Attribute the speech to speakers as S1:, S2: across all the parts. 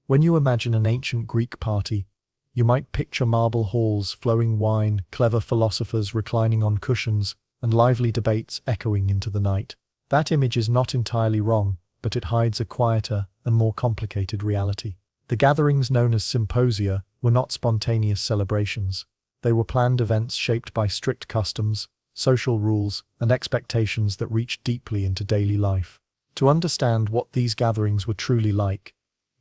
S1: When you imagine an ancient Greek party, you might picture marble halls, flowing wine, clever philosophers reclining on cushions, and lively debates echoing into the night. That image is not entirely wrong, but it hides a quieter and more complicated reality. The gatherings known as symposia were not spontaneous celebrations. They were planned events shaped by strict customs, social rules, and expectations that reached deeply into daily life. To understand what these gatherings were truly like,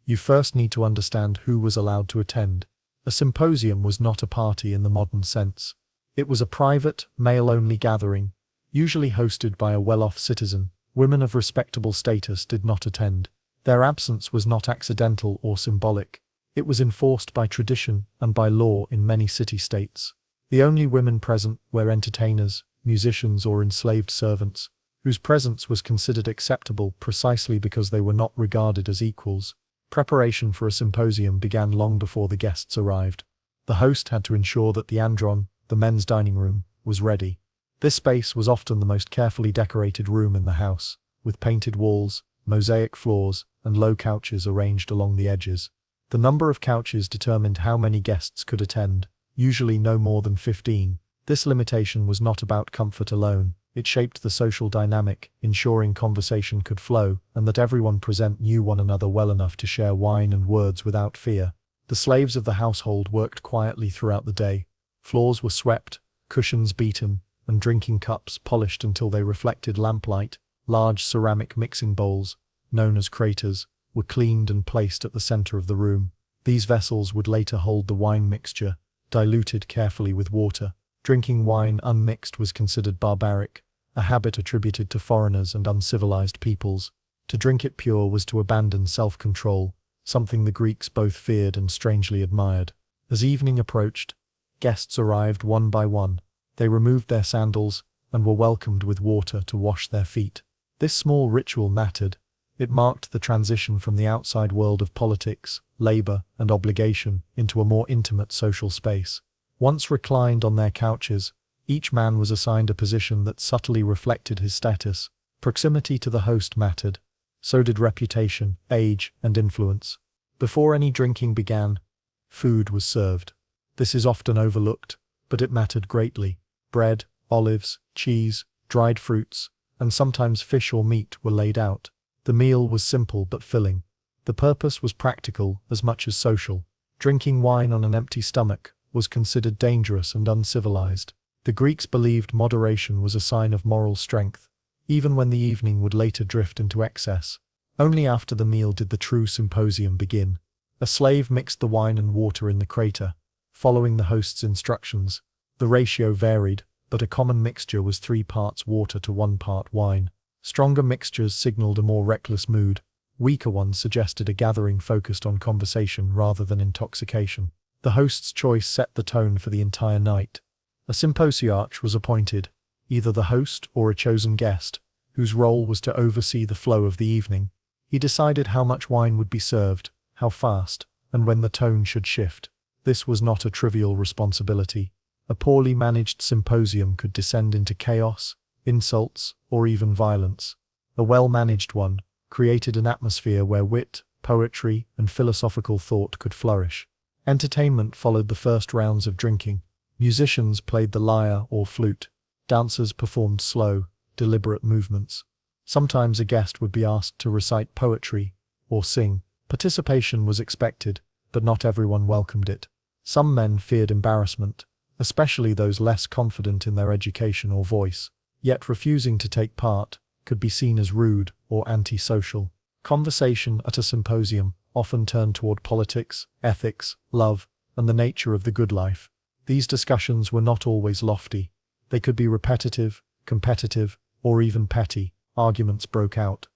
S1: you first need to understand who was allowed to attend. A symposium was not a party in the modern sense. It was a private, male-only gathering, usually hosted by a well-off citizen. Women of respectable status did not attend. Their absence was not accidental or symbolic. It was enforced by tradition and by law in many city-states. The only women present were entertainers, musicians, or enslaved servants, whose presence was considered acceptable precisely because they were not regarded as equals. Preparation for a symposium began long before the guests arrived. The host had to ensure that the andron, the men's dining room, was ready. This space was often the most carefully decorated room in the house, with painted walls, mosaic floors, and low couches arranged along the edges. The number of couches determined how many guests could attend, usually no more than 15. This limitation was not about comfort alone. It shaped the social dynamic, ensuring conversation could flow, and that everyone present knew one another well enough to share wine and words without fear. The slaves of the household worked quietly throughout the day. Floors were swept, cushions beaten, and drinking cups polished until they reflected lamplight. Large ceramic mixing bowls, known as craters, were cleaned and placed at the center of the room. These vessels would later hold the wine mixture, diluted carefully with water. Drinking wine unmixed was considered barbaric, a habit attributed to foreigners and uncivilized peoples. To drink it pure was to abandon self-control, something the Greeks both feared and strangely admired. As evening approached, guests arrived one by one. They removed their sandals and were welcomed with water to wash their feet. This small ritual mattered. It marked the transition from the outside world of politics, labor, and obligation into a more intimate social space. Once reclined on their couches, each man was assigned a position that subtly reflected his status. Proximity to the host mattered. So did reputation, age, and influence. Before any drinking began, food was served. This is often overlooked, but it mattered greatly. Bread, olives, cheese, dried fruits, and sometimes fish or meat were laid out. The meal was simple but filling. The purpose was practical as much as social. Drinking wine on an empty stomach was considered dangerous and uncivilized. The Greeks believed moderation was a sign of moral strength, even when the evening would later drift into excess. Only after the meal did the true symposium begin. A slave mixed the wine and water in the crater, following the host's instructions. The ratio varied, but a common mixture was 3 parts water to 1 part wine. Stronger mixtures signaled a more reckless mood. Weaker ones suggested a gathering focused on conversation rather than intoxication. The host's choice set the tone for the entire night. A symposiarch was appointed, either the host or a chosen guest, whose role was to oversee the flow of the evening. He decided how much wine would be served, how fast, and when the tone should shift. This was not a trivial responsibility. A poorly managed symposium could descend into chaos, insults, or even violence. A well-managed one created an atmosphere where wit, poetry, and philosophical thought could flourish. Entertainment followed the first rounds of drinking. Musicians played the lyre or flute. Dancers performed slow, deliberate movements. Sometimes a guest would be asked to recite poetry or sing. Participation was expected, but not everyone welcomed it. Some men feared embarrassment, especially those less confident in their education or voice. Yet refusing to take part could be seen as rude or antisocial. Conversation at a symposium often turned toward politics, ethics, love, and the nature of the good life. These discussions were not always lofty. They could be repetitive, competitive, or even petty. Arguments broke out.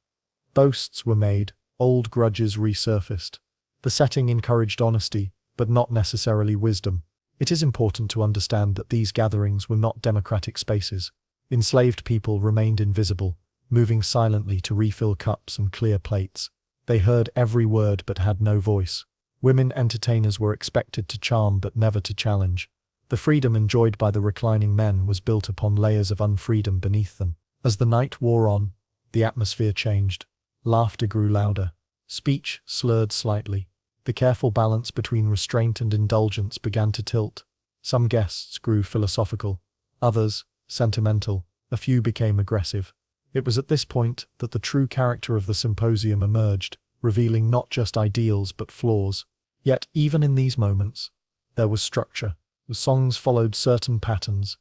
S1: Boasts were made, old grudges resurfaced. The setting encouraged honesty, but not necessarily wisdom. It is important to understand that these gatherings were not democratic spaces. Enslaved people remained invisible, moving silently to refill cups and clear plates. They heard every word but had no voice. Women entertainers were expected to charm but never to challenge. The freedom enjoyed by the reclining men was built upon layers of unfreedom beneath them. As the night wore on, the atmosphere changed. Laughter grew louder. Speech slurred slightly. The careful balance between restraint and indulgence began to tilt. Some guests grew philosophical, others sentimental, a few became aggressive. It was at this point that the true character of the symposium emerged, revealing not just ideals but flaws. Yet, even in these moments, there was structure. The songs followed certain patterns.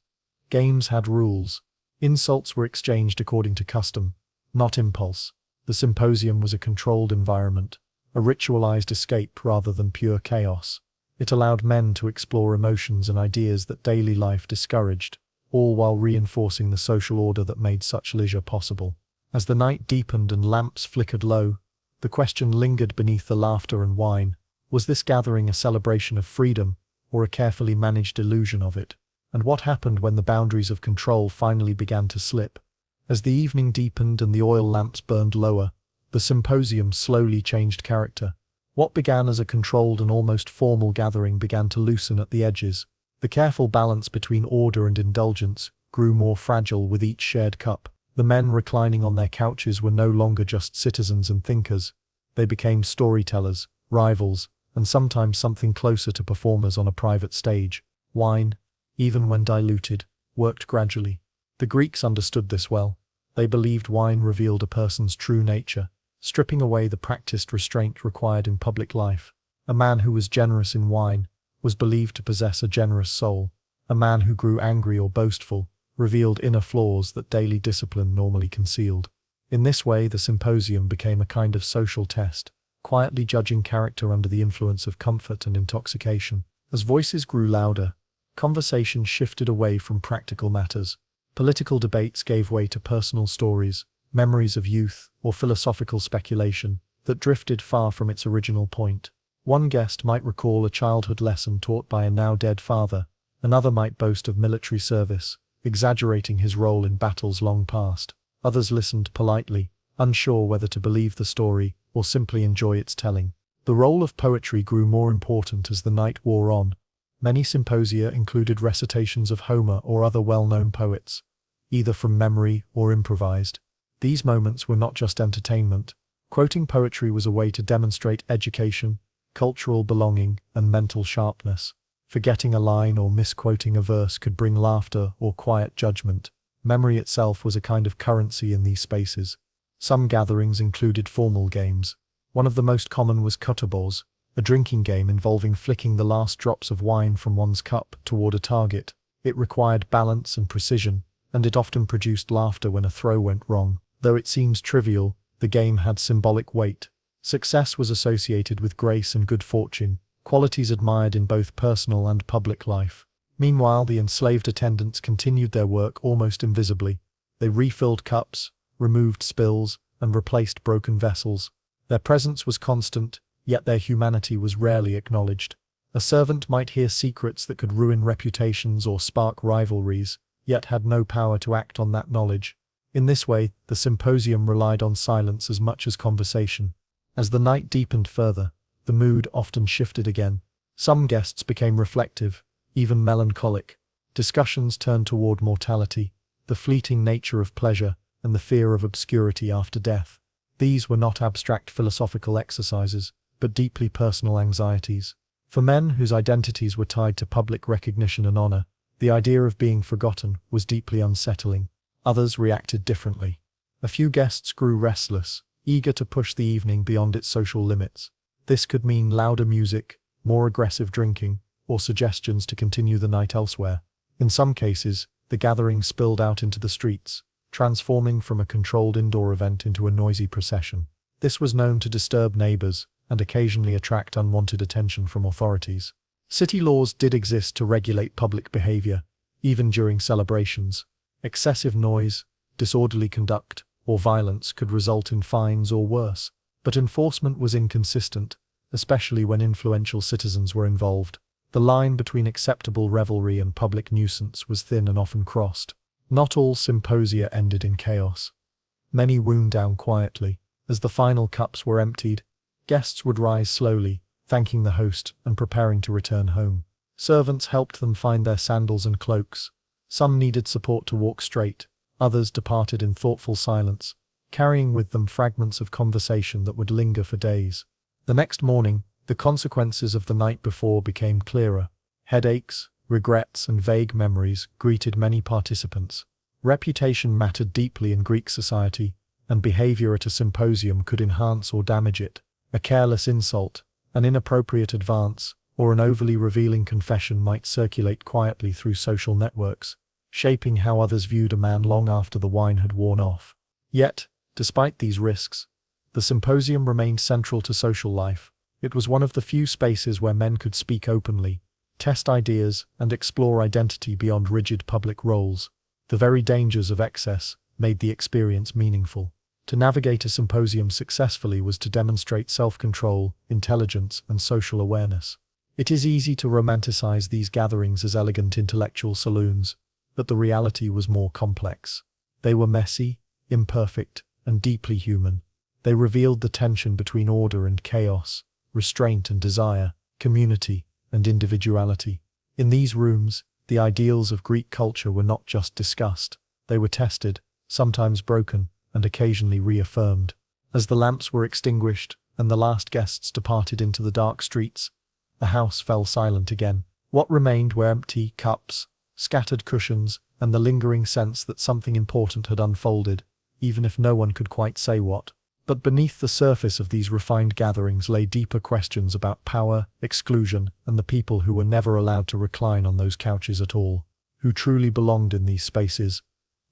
S1: Games had rules. Insults were exchanged according to custom, not impulse. The symposium was a controlled environment, a ritualized escape rather than pure chaos. It allowed men to explore emotions and ideas that daily life discouraged, all while reinforcing the social order that made such leisure possible. As the night deepened and lamps flickered low, the question lingered beneath the laughter and wine. Was this gathering a celebration of freedom, or a carefully managed illusion of it? And what happened when the boundaries of control finally began to slip? As the evening deepened and the oil lamps burned lower, the symposium slowly changed character. What began as a controlled and almost formal gathering began to loosen at the edges. The careful balance between order and indulgence grew more fragile with each shared cup. The men reclining on their couches were no longer just citizens and thinkers. They became storytellers, rivals, and sometimes something closer to performers on a private stage. Wine, even when diluted, worked gradually. The Greeks understood this well. They believed wine revealed a person's true nature, stripping away the practiced restraint required in public life. A man who was generous in wine was believed to possess a generous soul. A man who grew angry or boastful revealed inner flaws that daily discipline normally concealed. In this way, the symposium became a kind of social test, quietly judging character under the influence of comfort and intoxication. As voices grew louder, conversation shifted away from practical matters. Political debates gave way to personal stories, memories of youth, or philosophical speculation that drifted far from its original point. One guest might recall a childhood lesson taught by a now-dead father. Another might boast of military service, exaggerating his role in battles long past. Others listened politely, unsure whether to believe the story or simply enjoy its telling. The role of poetry grew more important as the night wore on. Many symposia included recitations of Homer or other well-known poets, either from memory or improvised. These moments were not just entertainment. Quoting poetry was a way to demonstrate education, cultural belonging, and mental sharpness. Forgetting a line or misquoting a verse could bring laughter or quiet judgment. Memory itself was a kind of currency in these spaces. Some gatherings included formal games. One of the most common was kutterbos, a drinking game involving flicking the last drops of wine from one's cup toward a target. It required balance and precision, and it often produced laughter when a throw went wrong. Though it seems trivial, the game had symbolic weight. Success was associated with grace and good fortune, qualities admired in both personal and public life. Meanwhile, the enslaved attendants continued their work almost invisibly. They refilled cups, removed spills, and replaced broken vessels. Their presence was constant, yet their humanity was rarely acknowledged. A servant might hear secrets that could ruin reputations or spark rivalries, yet had no power to act on that knowledge. In this way, the symposium relied on silence as much as conversation. As the night deepened further, the mood often shifted again. Some guests became reflective, even melancholic. Discussions turned toward mortality, the fleeting nature of pleasure, and the fear of obscurity after death. These were not abstract philosophical exercises, but deeply personal anxieties. For men whose identities were tied to public recognition and honor, the idea of being forgotten was deeply unsettling. Others reacted differently. A few guests grew restless, eager to push the evening beyond its social limits. This could mean louder music, more aggressive drinking, or suggestions to continue the night elsewhere. In some cases, the gathering spilled out into the streets, transforming from a controlled indoor event into a noisy procession. This was known to disturb neighbors and occasionally attract unwanted attention from authorities. City laws did exist to regulate public behavior, even during celebrations. Excessive noise, disorderly conduct, or violence could result in fines or worse, but enforcement was inconsistent, especially when influential citizens were involved. The line between acceptable revelry and public nuisance was thin and often crossed. Not all symposia ended in chaos. Many wound down quietly. As the final cups were emptied, guests would rise slowly, thanking the host and preparing to return home. Servants helped them find their sandals and cloaks. Some needed support to walk straight, others departed in thoughtful silence, carrying with them fragments of conversation that would linger for days. The next morning, The consequences of the night before became clearer. Headaches, regrets, and vague memories greeted many participants. Reputation mattered deeply in Greek society, and behavior at a symposium could enhance or damage it. A careless insult, an inappropriate advance, or an overly revealing confession might circulate quietly through social networks, shaping how others viewed a man long after the wine had worn off. Yet, despite these risks, the symposium remained central to social life. It was one of the few spaces where men could speak openly, test ideas, and explore identity beyond rigid public roles. The very dangers of excess made the experience meaningful. To navigate a symposium successfully was to demonstrate self-control, intelligence, and social awareness. It is easy to romanticize these gatherings as elegant intellectual saloons, but the reality was more complex. They were messy, imperfect, and deeply human. They revealed the tension between order and chaos, restraint and desire, community and individuality. In these rooms, the ideals of Greek culture were not just discussed, they were tested, sometimes broken, and occasionally reaffirmed. As the lamps were extinguished and the last guests departed into the dark streets, the house fell silent again. What remained were empty cups, scattered cushions, and the lingering sense that something important had unfolded, even if no one could quite say what. But beneath the surface of these refined gatherings lay deeper questions about power, exclusion, and the people who were never allowed to recline on those couches at all. Who truly belonged in these spaces?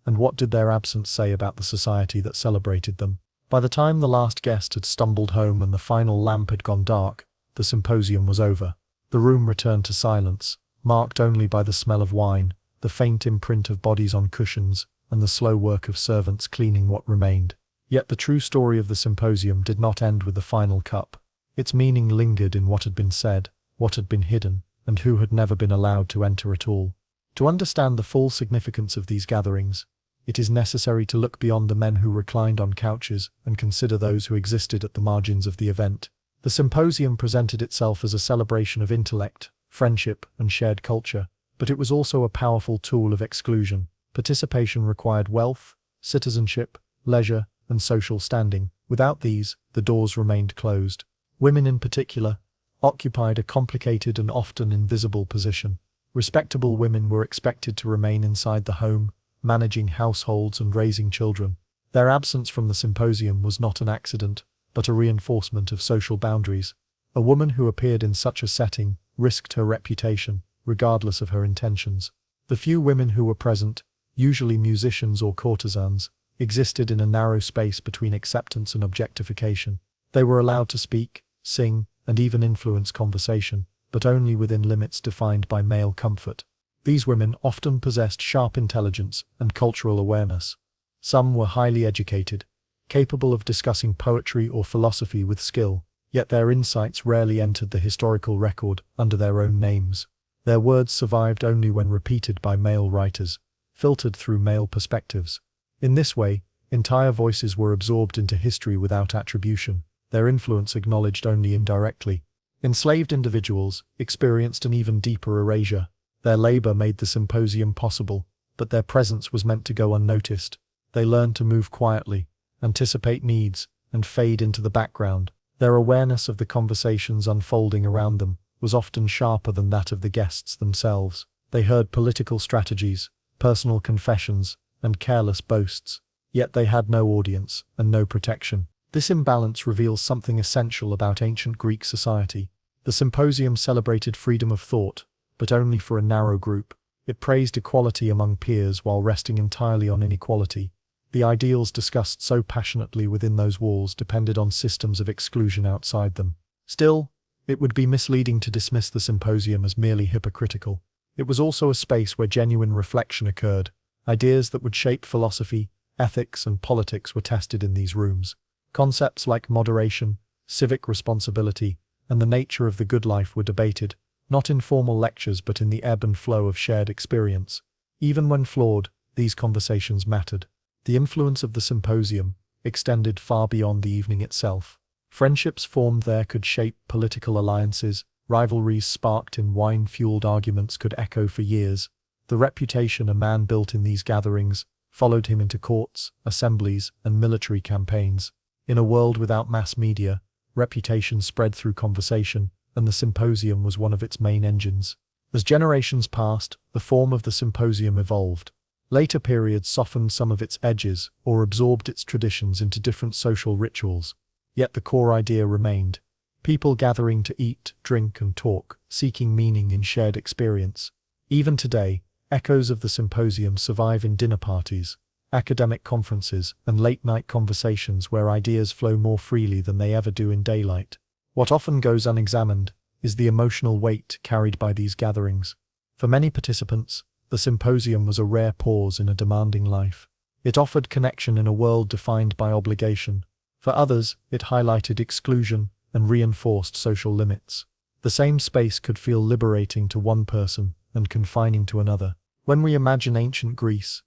S1: And what did their absence say about the society that celebrated them? By the time the last guest had stumbled home and the final lamp had gone dark, the symposium was over. The room returned to silence, marked only by the smell of wine, the faint imprint of bodies on cushions, and the slow work of servants cleaning what remained. Yet the true story of the symposium did not end with the final cup. Its meaning lingered in what had been said, what had been hidden, and who had never been allowed to enter at all. To understand the full significance of these gatherings, it is necessary to look beyond the men who reclined on couches and consider those who existed at the margins of the event. The symposium presented itself as a celebration of intellect, friendship, and shared culture, but it was also a powerful tool of exclusion. Participation required wealth, citizenship, leisure, and social standing. Without these, the doors remained closed. Women in particular occupied a complicated and often invisible position. Respectable women were expected to remain inside the home, managing households and raising children. Their absence from the symposium was not an accident, but a reinforcement of social boundaries. A woman who appeared in such a setting risked her reputation, regardless of her intentions. The few women who were present, usually musicians or courtesans, existed in a narrow space between acceptance and objectification. They were allowed to speak, sing, and even influence conversation, but only within limits defined by male comfort. These women often possessed sharp intelligence and cultural awareness. Some were highly educated, capable of discussing poetry or philosophy with skill, yet their insights rarely entered the historical record under their own names. Their words survived only when repeated by male writers, filtered through male perspectives. In this way, entire voices were absorbed into history without attribution, their influence acknowledged only indirectly. Enslaved individuals experienced an even deeper erasure. Their labor made the symposium possible, but their presence was meant to go unnoticed. They learned to move quietly, anticipate needs, and fade into the background. Their awareness of the conversations unfolding around them was often sharper than that of the guests themselves. They heard political strategies, personal confessions, and careless boasts, yet they had no audience and no protection. This imbalance reveals something essential about ancient Greek society. The symposium celebrated freedom of thought, but only for a narrow group. It praised equality among peers while resting entirely on inequality. The ideals discussed so passionately within those walls depended on systems of exclusion outside them. Still, it would be misleading to dismiss the symposium as merely hypocritical. It was also a space where genuine reflection occurred. Ideas that would shape philosophy, ethics, and politics were tested in these rooms. Concepts like moderation, civic responsibility, and the nature of the good life were debated, not in formal lectures but in the ebb and flow of shared experience. Even when flawed, these conversations mattered. The influence of the symposium extended far beyond the evening itself. Friendships formed there could shape political alliances, rivalries sparked in wine-fueled arguments could echo for years. The reputation a man built in these gatherings followed him into courts, assemblies, and military campaigns. In a world without mass media, reputation spread through conversation, and the symposium was one of its main engines. As generations passed, the form of the symposium evolved. Later periods softened some of its edges or absorbed its traditions into different social rituals. Yet the core idea remained. People gathering to eat, drink, and talk, seeking meaning in shared experience. Even today, echoes of the symposium survive in dinner parties, academic conferences, and late-night conversations where ideas flow more freely than they ever do in daylight. What often goes unexamined is the emotional weight carried by these gatherings. For many participants, the symposium was a rare pause in a demanding life. It offered connection in a world defined by obligation. For others, it highlighted exclusion and reinforced social limits. The same space could feel liberating to one person and confining to another. When we imagine ancient Greece,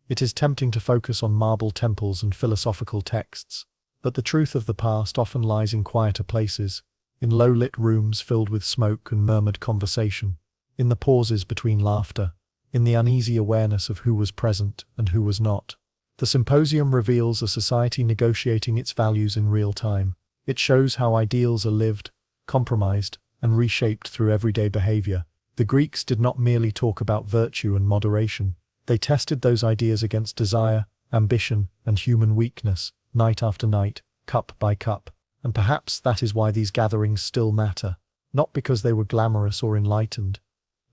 S1: it is tempting to focus on marble temples and philosophical texts. But the truth of the past often lies in quieter places, in low-lit rooms filled with smoke and murmured conversation, in the pauses between laughter, in the uneasy awareness of who was present and who was not. The symposium reveals a society negotiating its values in real time. It shows how ideals are lived, compromised, and reshaped through everyday behavior. The Greeks did not merely talk about virtue and moderation. They tested those ideas against desire, ambition, and human weakness, night after night, cup by cup. And perhaps that is why these gatherings still matter. Not because they were glamorous or enlightened,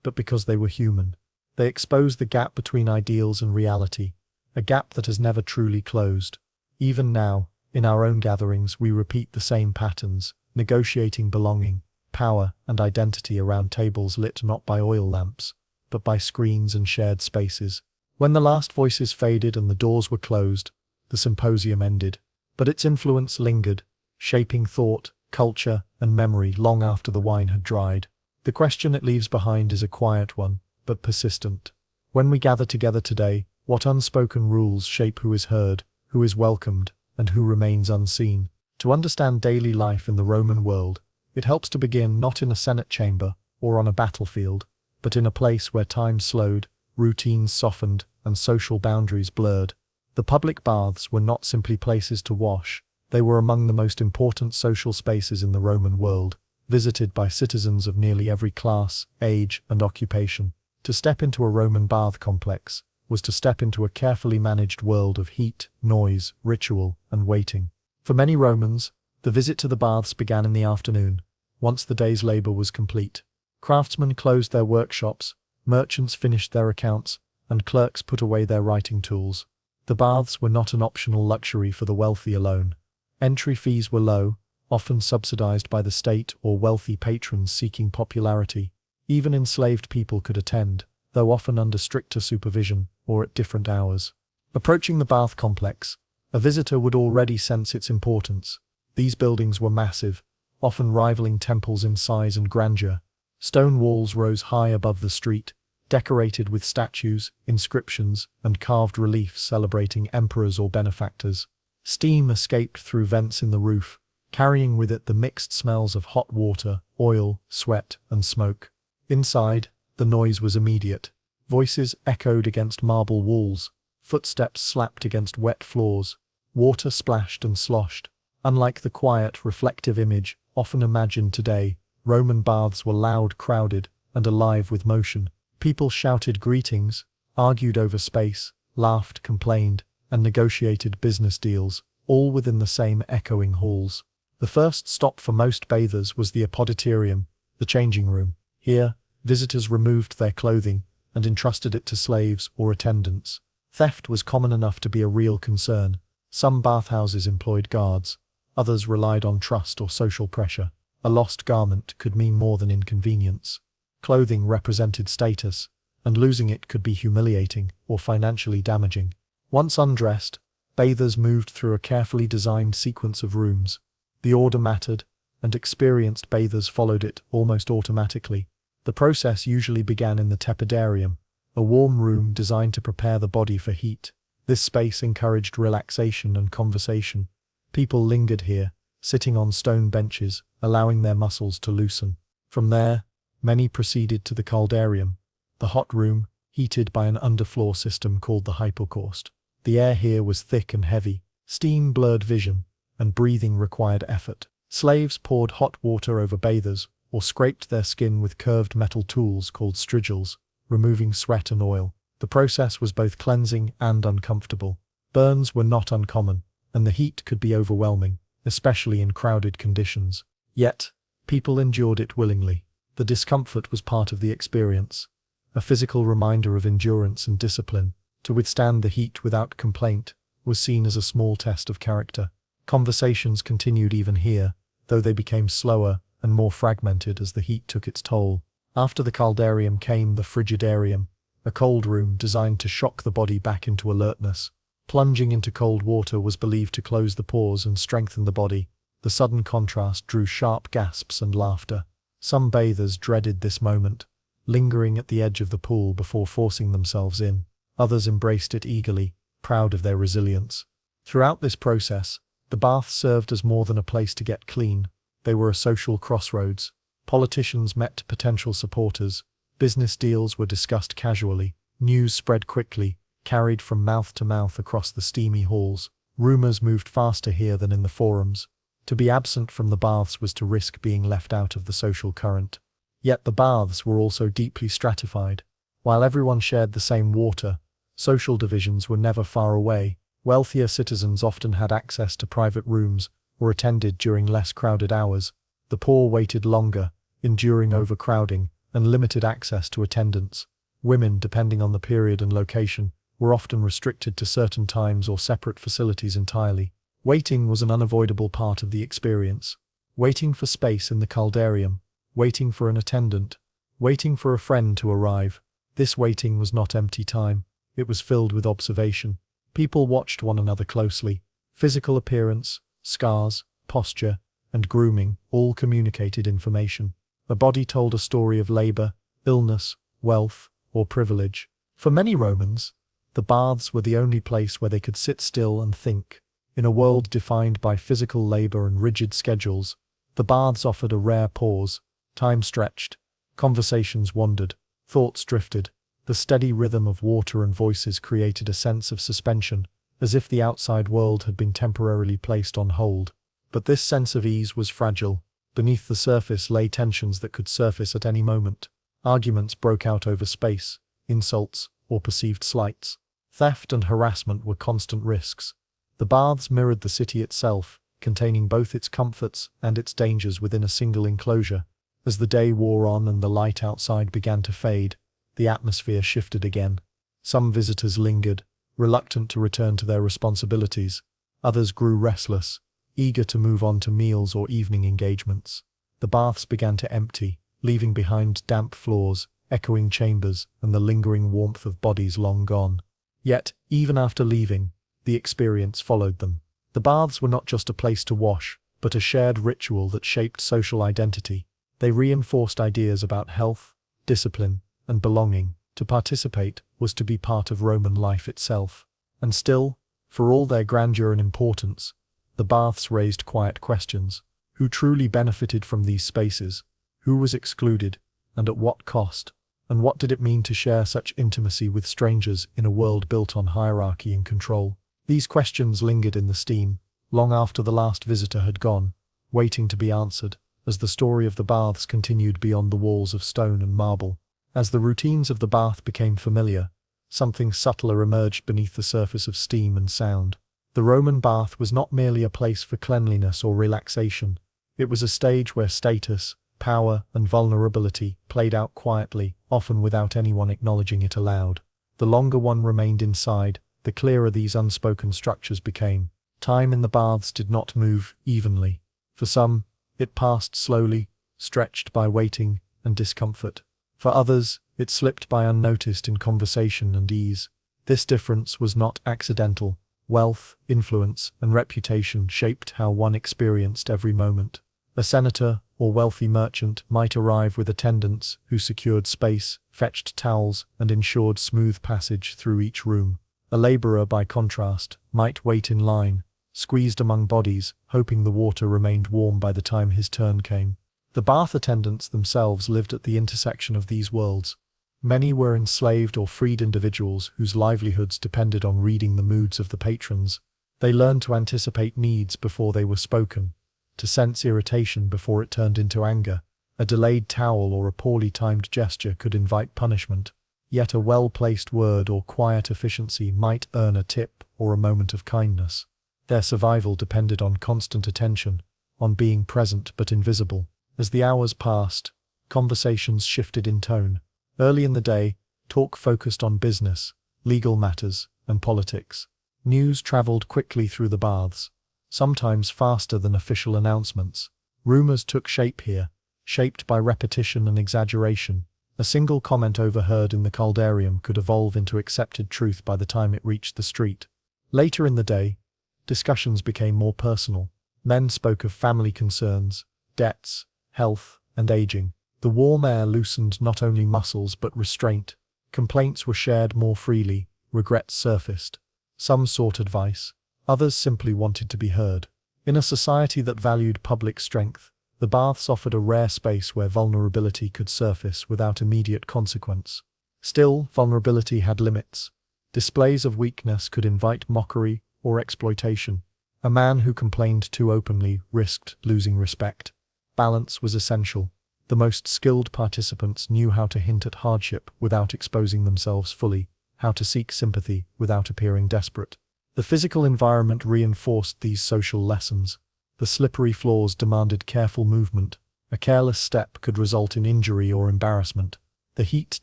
S1: but because they were human. They exposed the gap between ideals and reality, a gap that has never truly closed. Even now, in our own gatherings, we repeat the same patterns, negotiating belonging, power, and identity around tables lit not by oil lamps, but by screens and shared spaces. When the last voices faded and the doors were closed, the symposium ended. But its influence lingered, shaping thought, culture, and memory long after the wine had dried. The question it leaves behind is a quiet one, but persistent. When we gather together today, what unspoken rules shape who is heard, who is welcomed, and who remains unseen? To understand daily life in the Roman world, it helps to begin not in a Senate chamber or on a battlefield, but in a place where time slowed, routines softened, and social boundaries blurred. The public baths were not simply places to wash. They were among the most important social spaces in the Roman world, visited by citizens of nearly every class, age, and occupation. To step into a Roman bath complex was to step into a carefully managed world of heat, noise, ritual, and waiting. For many Romans, the visit to the baths began in the afternoon, once the day's labor was complete. Craftsmen closed their workshops, merchants finished their accounts, and clerks put away their writing tools. The baths were not an optional luxury for the wealthy alone. Entry fees were low, often subsidized by the state or wealthy patrons seeking popularity. Even enslaved people could attend, though often under stricter supervision or at different hours. Approaching the bath complex, a visitor would already sense its importance. These buildings were massive, often rivaling temples in size and grandeur. Stone walls rose high above the street, decorated with statues, inscriptions, and carved reliefs celebrating emperors or benefactors. Steam escaped through vents in the roof, carrying with it the mixed smells of hot water, oil, sweat, and smoke. Inside, the noise was immediate. Voices echoed against marble walls, footsteps slapped against wet floors, water splashed and sloshed. Unlike the quiet, reflective image often imagined today, Roman baths were loud, crowded, and alive with motion. People shouted greetings, argued over space, laughed, complained, and negotiated business deals, all within the same echoing halls. The first stop for most bathers was the apoditerium, the changing room. Here, visitors removed their clothing and entrusted it to slaves or attendants. Theft was common enough to be a real concern. Some bathhouses employed guards, others relied on trust or social pressure. A lost garment could mean more than inconvenience. Clothing represented status, and losing it could be humiliating or financially damaging. Once undressed, bathers moved through a carefully designed sequence of rooms. The order mattered, and experienced bathers followed it almost automatically. The process usually began in the tepidarium, a warm room designed to prepare the body for heat. This space encouraged relaxation and conversation. People lingered here, sitting on stone benches, allowing their muscles to loosen. From there, many proceeded to the caldarium, the hot room, heated by an underfloor system called the hypocaust. The air here was thick and heavy, steam blurred vision, and breathing required effort. Slaves poured hot water over bathers, or scraped their skin with curved metal tools called strigils, removing sweat and oil. The process was both cleansing and uncomfortable. Burns were not uncommon, and the heat could be overwhelming, especially in crowded conditions. Yet, people endured it willingly. The discomfort was part of the experience, a physical reminder of endurance and discipline. To withstand the heat without complaint was seen as a small test of character. Conversations continued even here, though they became slower and more fragmented as the heat took its toll. After the caldarium came the frigidarium, a cold room designed to shock the body back into alertness. Plunging into cold water was believed to close the pores and strengthen the body. The sudden contrast drew sharp gasps and laughter. Some bathers dreaded this moment, lingering at the edge of the pool before forcing themselves in. Others embraced it eagerly, proud of their resilience. Throughout this process, the baths served as more than a place to get clean. They were a social crossroads. Politicians met potential supporters. Business deals were discussed casually. News spread quickly, carried from mouth to mouth across the steamy halls. Rumors moved faster here than in the forums. To be absent from the baths was to risk being left out of the social current. Yet the baths were also deeply stratified. While everyone shared the same water, social divisions were never far away. Wealthier citizens often had access to private rooms or attended during less crowded hours. The poor waited longer, enduring overcrowding and limited access to attendants. Women, depending on the period and location, were often restricted to certain times or separate facilities entirely. Waiting was an unavoidable part of the experience. Waiting for space in the caldarium, waiting for an attendant, waiting for a friend to arrive. This waiting was not empty time. It was filled with observation. People watched one another closely. Physical appearance, scars, posture, and grooming all communicated information. The body told a story of labor, illness, wealth, or privilege. For many Romans, the baths were the only place where they could sit still and think. In a world defined by physical labor and rigid schedules, the baths offered a rare pause. Time stretched. Conversations wandered. Thoughts drifted. The steady rhythm of water and voices created a sense of suspension, as if the outside world had been temporarily placed on hold. But this sense of ease was fragile. Beneath the surface lay tensions that could surface at any moment. Arguments broke out over space, insults, or perceived slights. Theft and harassment were constant risks. The baths mirrored the city itself, containing both its comforts and its dangers within a single enclosure. As the day wore on and the light outside began to fade, the atmosphere shifted again. Some visitors lingered, reluctant to return to their responsibilities. Others grew restless, eager to move on to meals or evening engagements. The baths began to empty, leaving behind damp floors, echoing chambers, and the lingering warmth of bodies long gone. Yet, even after leaving, the experience followed them. The baths were not just a place to wash, but a shared ritual that shaped social identity. They reinforced ideas about health, discipline, and belonging. To participate was to be part of Roman life itself. And still, for all their grandeur and importance, the baths raised quiet questions. Who truly benefited from these spaces? Who was excluded? And at what cost? And what did it mean to share such intimacy with strangers in a world built on hierarchy and control? These questions lingered in the steam, long after the last visitor had gone, waiting to be answered, as the story of the baths continued beyond the walls of stone and marble. As the routines of the bath became familiar, something subtler emerged beneath the surface of steam and sound. The Roman bath was not merely a place for cleanliness or relaxation. It was a stage where status, power, and vulnerability played out quietly, often without anyone acknowledging it aloud. The longer one remained inside, the clearer these unspoken structures became. Time in the baths did not move evenly. For some, it passed slowly, stretched by waiting and discomfort. For others, it slipped by unnoticed in conversation and ease. This difference was not accidental. Wealth, influence, and reputation shaped how one experienced every moment. A senator or wealthy merchant might arrive with attendants who secured space, fetched towels, and ensured smooth passage through each room. A laborer, by contrast, might wait in line, squeezed among bodies, hoping the water remained warm by the time his turn came. The bath attendants themselves lived at the intersection of these worlds. Many were enslaved or freed individuals whose livelihoods depended on reading the moods of the patrons. They learned to anticipate needs before they were spoken, to sense irritation before it turned into anger. A delayed towel or a poorly timed gesture could invite punishment. Yet a well-placed word or quiet efficiency might earn a tip or a moment of kindness. Their survival depended on constant attention, on being present but invisible. As the hours passed, conversations shifted in tone. Early in the day, talk focused on business, legal matters, and politics. News traveled quickly through the baths, sometimes faster than official announcements. Rumors took shape here, shaped by repetition and exaggeration. A single comment overheard in the caldarium could evolve into accepted truth by the time it reached the street. Later in the day, discussions became more personal. Men spoke of family concerns, debts, health, and aging. The warm air loosened not only muscles but restraint. Complaints were shared more freely, regrets surfaced. Some sought advice, others simply wanted to be heard. In a society that valued public strength, the baths offered a rare space where vulnerability could surface without immediate consequence. Still, vulnerability had limits. Displays of weakness could invite mockery or exploitation. A man who complained too openly risked losing respect. Balance was essential. The most skilled participants knew how to hint at hardship without exposing themselves fully, how to seek sympathy without appearing desperate. The physical environment reinforced these social lessons. The slippery floors demanded careful movement. A careless step could result in injury or embarrassment. The heat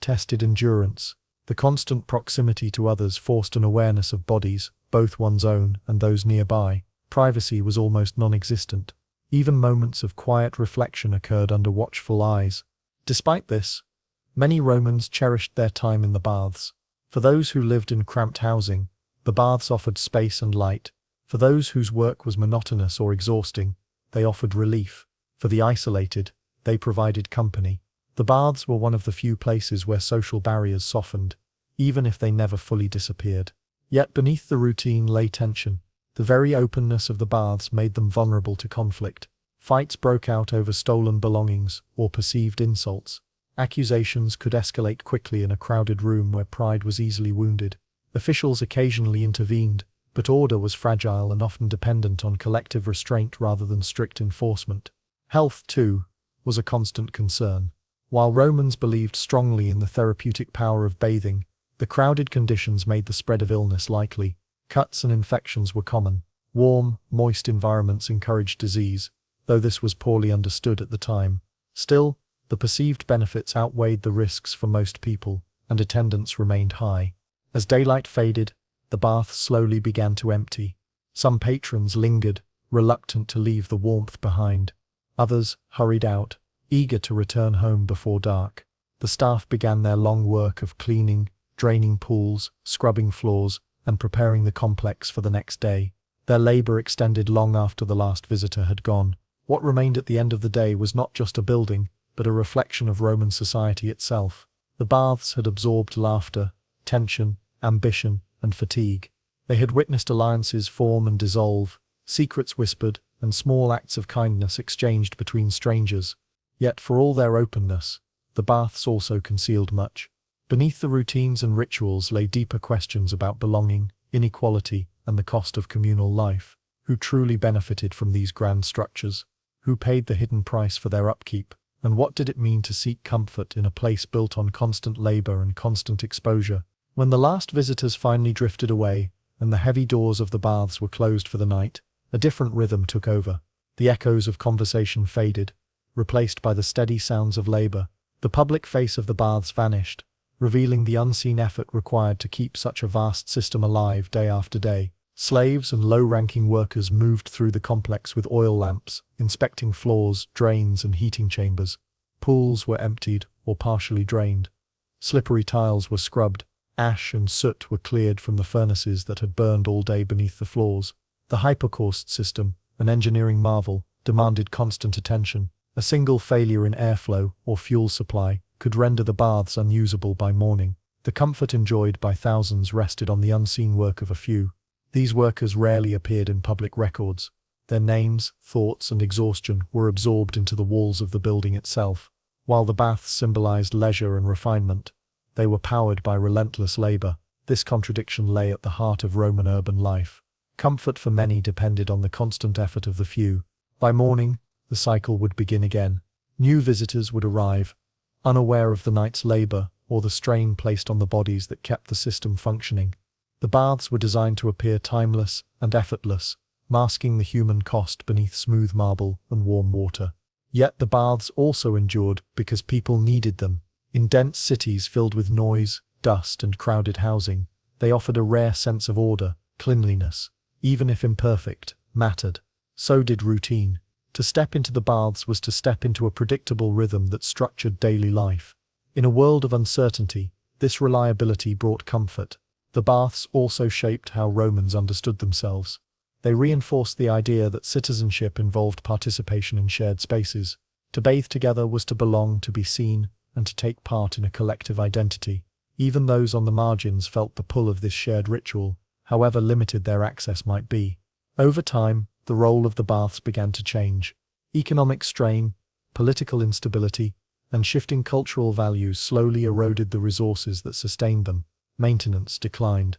S1: tested endurance. The constant proximity to others forced an awareness of bodies, both one's own and those nearby. Privacy was almost non-existent. Even moments of quiet reflection occurred under watchful eyes. Despite this, many Romans cherished their time in the baths. For those who lived in cramped housing, the baths offered space and light. For those whose work was monotonous or exhausting, they offered relief. For the isolated, they provided company. The baths were one of the few places where social barriers softened, even if they never fully disappeared. Yet beneath the routine lay tension. The very openness of the baths made them vulnerable to conflict. Fights broke out over stolen belongings or perceived insults. Accusations could escalate quickly in a crowded room where pride was easily wounded. Officials occasionally intervened, but order was fragile and often dependent on collective restraint rather than strict enforcement. Health, too, was a constant concern. While Romans believed strongly in the therapeutic power of bathing, the crowded conditions made the spread of illness likely. Cuts and infections were common. Warm, moist environments encouraged disease, though this was poorly understood at the time. Still, the perceived benefits outweighed the risks for most people, and attendance remained high. As daylight faded, the baths slowly began to empty. Some patrons lingered, reluctant to leave the warmth behind. Others hurried out, eager to return home before dark. The staff began their long work of cleaning, draining pools, scrubbing floors, and preparing the complex for the next day. Their labor extended long after the last visitor had gone. What remained at the end of the day was not just a building, but a reflection of Roman society itself. The baths had absorbed laughter, tension, ambition, and fatigue. They had witnessed alliances form and dissolve, secrets whispered, and small acts of kindness exchanged between strangers. Yet for all their openness, the baths also concealed much. Beneath the routines and rituals lay deeper questions about belonging, inequality, and the cost of communal life. Who truly benefited from these grand structures? Who paid the hidden price for their upkeep? And what did it mean to seek comfort in a place built on constant labor and constant exposure? When the last visitors finally drifted away, and the heavy doors of the baths were closed for the night, a different rhythm took over. The echoes of conversation faded, replaced by the steady sounds of labor. The public face of the baths vanished, revealing the unseen effort required to keep such a vast system alive day after day. Slaves and low-ranking workers moved through the complex with oil lamps, inspecting floors, drains, and heating chambers. Pools were emptied or partially drained. Slippery tiles were scrubbed. Ash and soot were cleared from the furnaces that had burned all day beneath the floors. The hypercaust system, an engineering marvel, demanded constant attention. A single failure in airflow or fuel supply could render the baths unusable by morning. The comfort enjoyed by thousands rested on the unseen work of a few. These workers rarely appeared in public records. Their names, thoughts, and exhaustion were absorbed into the walls of the building itself. While the baths symbolized leisure and refinement, they were powered by relentless labor. This contradiction lay at the heart of Roman urban life. Comfort for many depended on the constant effort of the few. By morning, the cycle would begin again. New visitors would arrive, unaware of the night's labor or the strain placed on the bodies that kept the system functioning. The baths were designed to appear timeless and effortless, masking the human cost beneath smooth marble and warm water. Yet the baths also endured because people needed them. In dense cities filled with noise, dust, and crowded housing, they offered a rare sense of order, cleanliness, even if imperfect, mattered. So did routine. To step into the baths was to step into a predictable rhythm that structured daily life. In a world of uncertainty, this reliability brought comfort. The baths also shaped how Romans understood themselves. They reinforced the idea that citizenship involved participation in shared spaces. To bathe together was to belong, to be seen, and to take part in a collective identity. Even those on the margins felt the pull of this shared ritual, however limited their access might be. Over time, the role of the baths began to change. Economic strain, political instability, and shifting cultural values slowly eroded the resources that sustained them. Maintenance declined.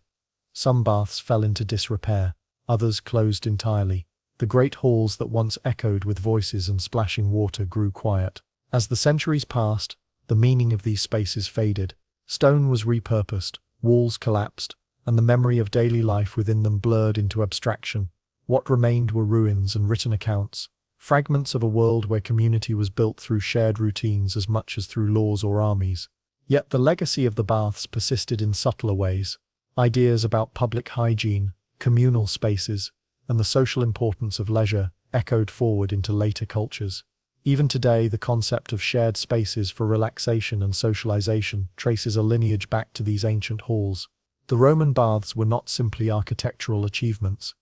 S1: Some baths fell into disrepair, others closed entirely. The great halls that once echoed with voices and splashing water grew quiet. As the centuries passed, the meaning of these spaces faded. Stone was repurposed, walls collapsed, and the memory of daily life within them blurred into abstraction. What remained were ruins and written accounts, fragments of a world where community was built through shared routines as much as through laws or armies. Yet the legacy of the baths persisted in subtler ways. Ideas about public hygiene, communal spaces, and the social importance of leisure echoed forward into later cultures. Even today, the concept of shared spaces for relaxation and socialization traces a lineage back to these ancient halls. The Roman baths were not simply architectural achievements.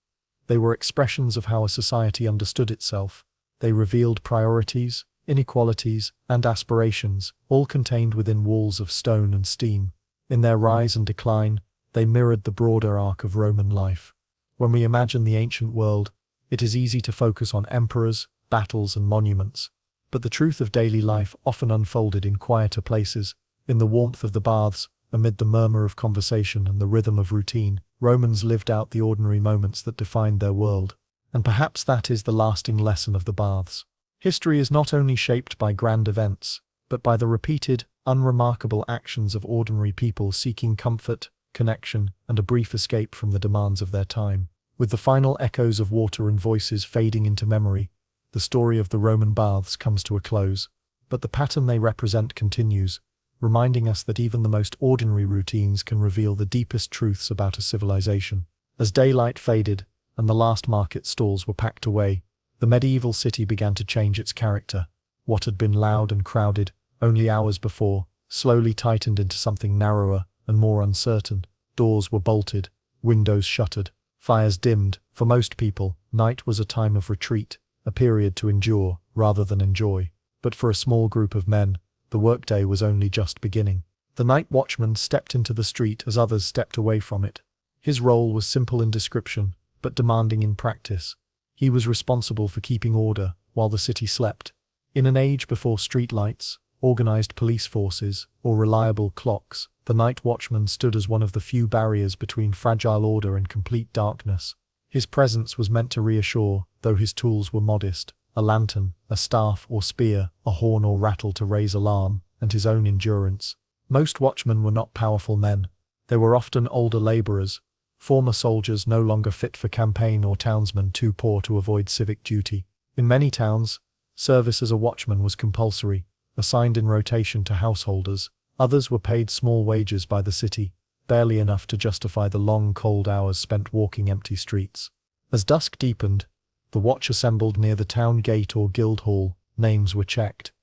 S1: They were expressions of how a society understood itself. They revealed priorities, inequalities, and aspirations, all contained within walls of stone and steam. In their rise and decline, they mirrored the broader arc of Roman life. When we imagine the ancient world, it is easy to focus on emperors, battles, and monuments. But the truth of daily life often unfolded in quieter places. In the warmth of the baths, amid the murmur of conversation and the rhythm of routine, Romans lived out the ordinary moments that defined their world. And perhaps that is the lasting lesson of the baths. History is not only shaped by grand events, but by the repeated, unremarkable actions of ordinary people seeking comfort, connection, and a brief escape from the demands of their time. With the final echoes of water and voices fading into memory, the story of the Roman baths comes to a close. But the pattern they represent continues, reminding us that even the most ordinary routines can reveal the deepest truths about a civilization. As daylight faded, and the last market stalls were packed away, the medieval city began to change its character. What had been loud and crowded only hours before slowly tightened into something narrower and more uncertain. Doors were bolted, windows shuttered, fires dimmed. For most people, night was a time of retreat, a period to endure rather than enjoy. But for a small group of men, the workday was only just beginning. The night watchman stepped into the street as others stepped away from it. His role was simple in description, but demanding in practice. He was responsible for keeping order while the city slept. In an age before streetlights, organized police forces, or reliable clocks, the night watchman stood as one of the few barriers between fragile order and complete darkness. His presence was meant to reassure, though his tools were modest: a lantern, a staff or spear, a horn or rattle to raise alarm, and his own endurance. Most watchmen were not powerful men. They were often older laborers, former soldiers no longer fit for campaign or townsmen too poor to avoid civic duty. In many towns, service as a watchman was compulsory, assigned in rotation to householders. Others were paid small wages by the city, barely enough to justify the long cold hours spent walking empty streets. As dusk deepened, the watch assembled near the town gate or guild hall. Names were checked.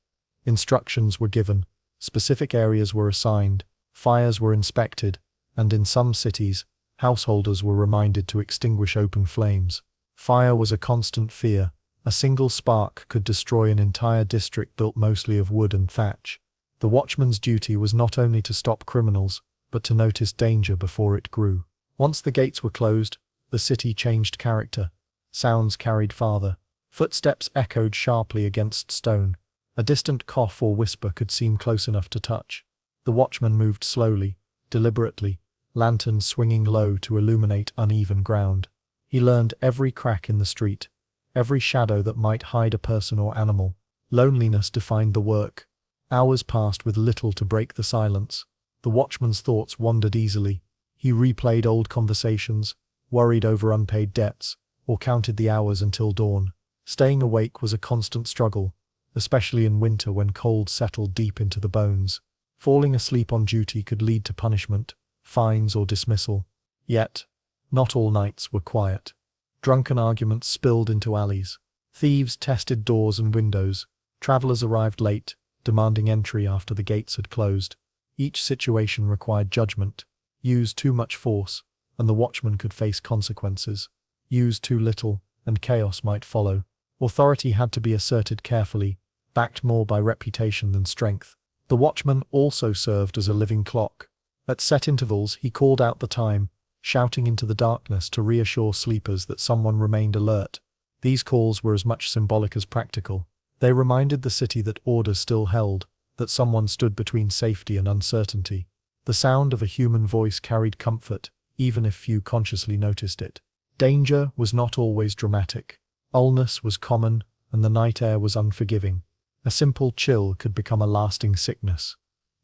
S1: Instructions were given, specific areas were assigned, fires were inspected, and in some cities, householders were reminded to extinguish open flames. Fire was a constant fear. A single spark could destroy an entire district built mostly of wood and thatch. The watchman's duty was not only to stop criminals, but to notice danger before it grew. Once the gates were closed, the city changed character. Sounds carried farther. Footsteps echoed sharply against stone. A distant cough or whisper could seem close enough to touch. The watchman moved slowly, deliberately, lanterns swinging low to illuminate uneven ground. He learned every crack in the street, every shadow that might hide a person or animal. Loneliness defined the work. Hours passed with little to break the silence. The watchman's thoughts wandered easily. He replayed old conversations, worried over unpaid debts, or counted the hours until dawn. Staying awake was a constant struggle, especially in winter when cold settled deep into the bones. Falling asleep on duty could lead to punishment, fines or dismissal. Yet, not all nights were quiet. Drunken arguments spilled into alleys. Thieves tested doors and windows. Travelers arrived late, demanding entry after the gates had closed. Each situation required judgment. Use too much force, and the watchman could face consequences. Use too little, and chaos might follow. Authority had to be asserted carefully, backed more by reputation than strength. The watchman also served as a living clock. At set intervals he called out the time, shouting into the darkness to reassure sleepers that someone remained alert. These calls were as much symbolic as practical. They reminded the city that order still held, that someone stood between safety and uncertainty. The sound of a human voice carried comfort, even if few consciously noticed it. Danger was not always dramatic. Illness was common, and the night air was unforgiving. A simple chill could become a lasting sickness.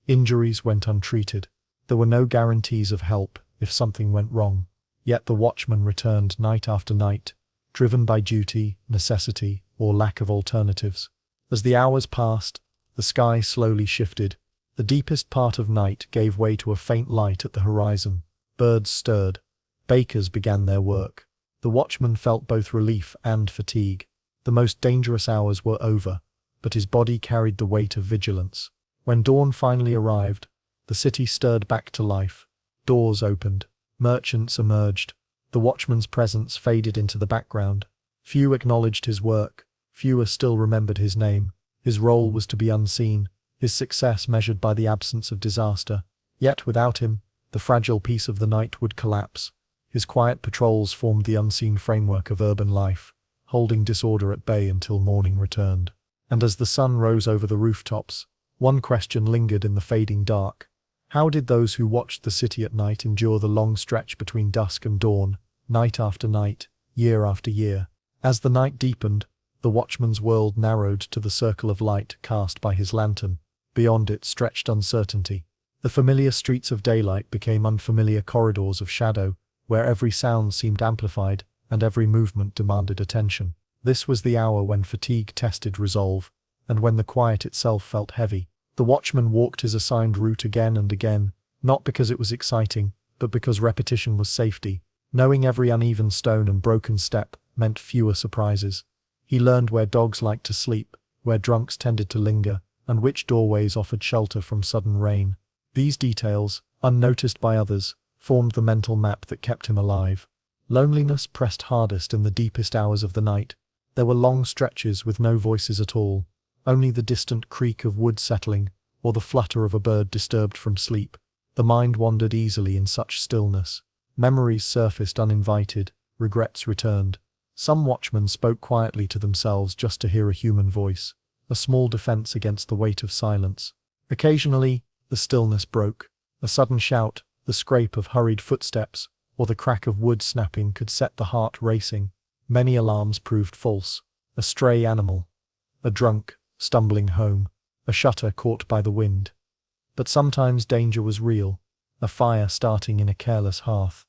S1: Injuries went untreated. There were no guarantees of help if something went wrong. Yet the watchman returned night after night, driven by duty, necessity, or lack of alternatives. As the hours passed, the sky slowly shifted. The deepest part of night gave way to a faint light at the horizon. Birds stirred. Bakers began their work. The watchman felt both relief and fatigue. The most dangerous hours were over, but his body carried the weight of vigilance. When dawn finally arrived, the city stirred back to life. Doors opened. Merchants emerged. The watchman's presence faded into the background. Few acknowledged his work. Fewer still remembered his name. His role was to be unseen, his success measured by the absence of disaster. Yet without him, the fragile peace of the night would collapse. His quiet patrols formed the unseen framework of urban life, holding disorder at bay until morning returned. And as the sun rose over the rooftops, one question lingered in the fading dark. How did those who watched the city at night endure the long stretch between dusk and dawn, night after night, year after year? As the night deepened, the watchman's world narrowed to the circle of light cast by his lantern. Beyond it stretched uncertainty. The familiar streets of daylight became unfamiliar corridors of shadow, where every sound seemed amplified and every movement demanded attention. This was the hour when fatigue tested resolve, and when the quiet itself felt heavy. The watchman walked his assigned route again and again, not because it was exciting, but because repetition was safety. Knowing every uneven stone and broken step meant fewer surprises. He learned where dogs liked to sleep, where drunks tended to linger, and which doorways offered shelter from sudden rain. These details, unnoticed by others, formed the mental map that kept him alive. Loneliness pressed hardest in the deepest hours of the night. There were long stretches with no voices at all, only the distant creak of wood settling, or the flutter of a bird disturbed from sleep. The mind wandered easily in such stillness. Memories surfaced uninvited, regrets returned. Some watchmen spoke quietly to themselves just to hear a human voice, a small defense against the weight of silence. Occasionally, the stillness broke. A sudden shout, the scrape of hurried footsteps, or the crack of wood snapping could set the heart racing. Many alarms proved false. A stray animal, a drunk, stumbling home, a shutter caught by the wind. But sometimes danger was real. A fire starting in a careless hearth,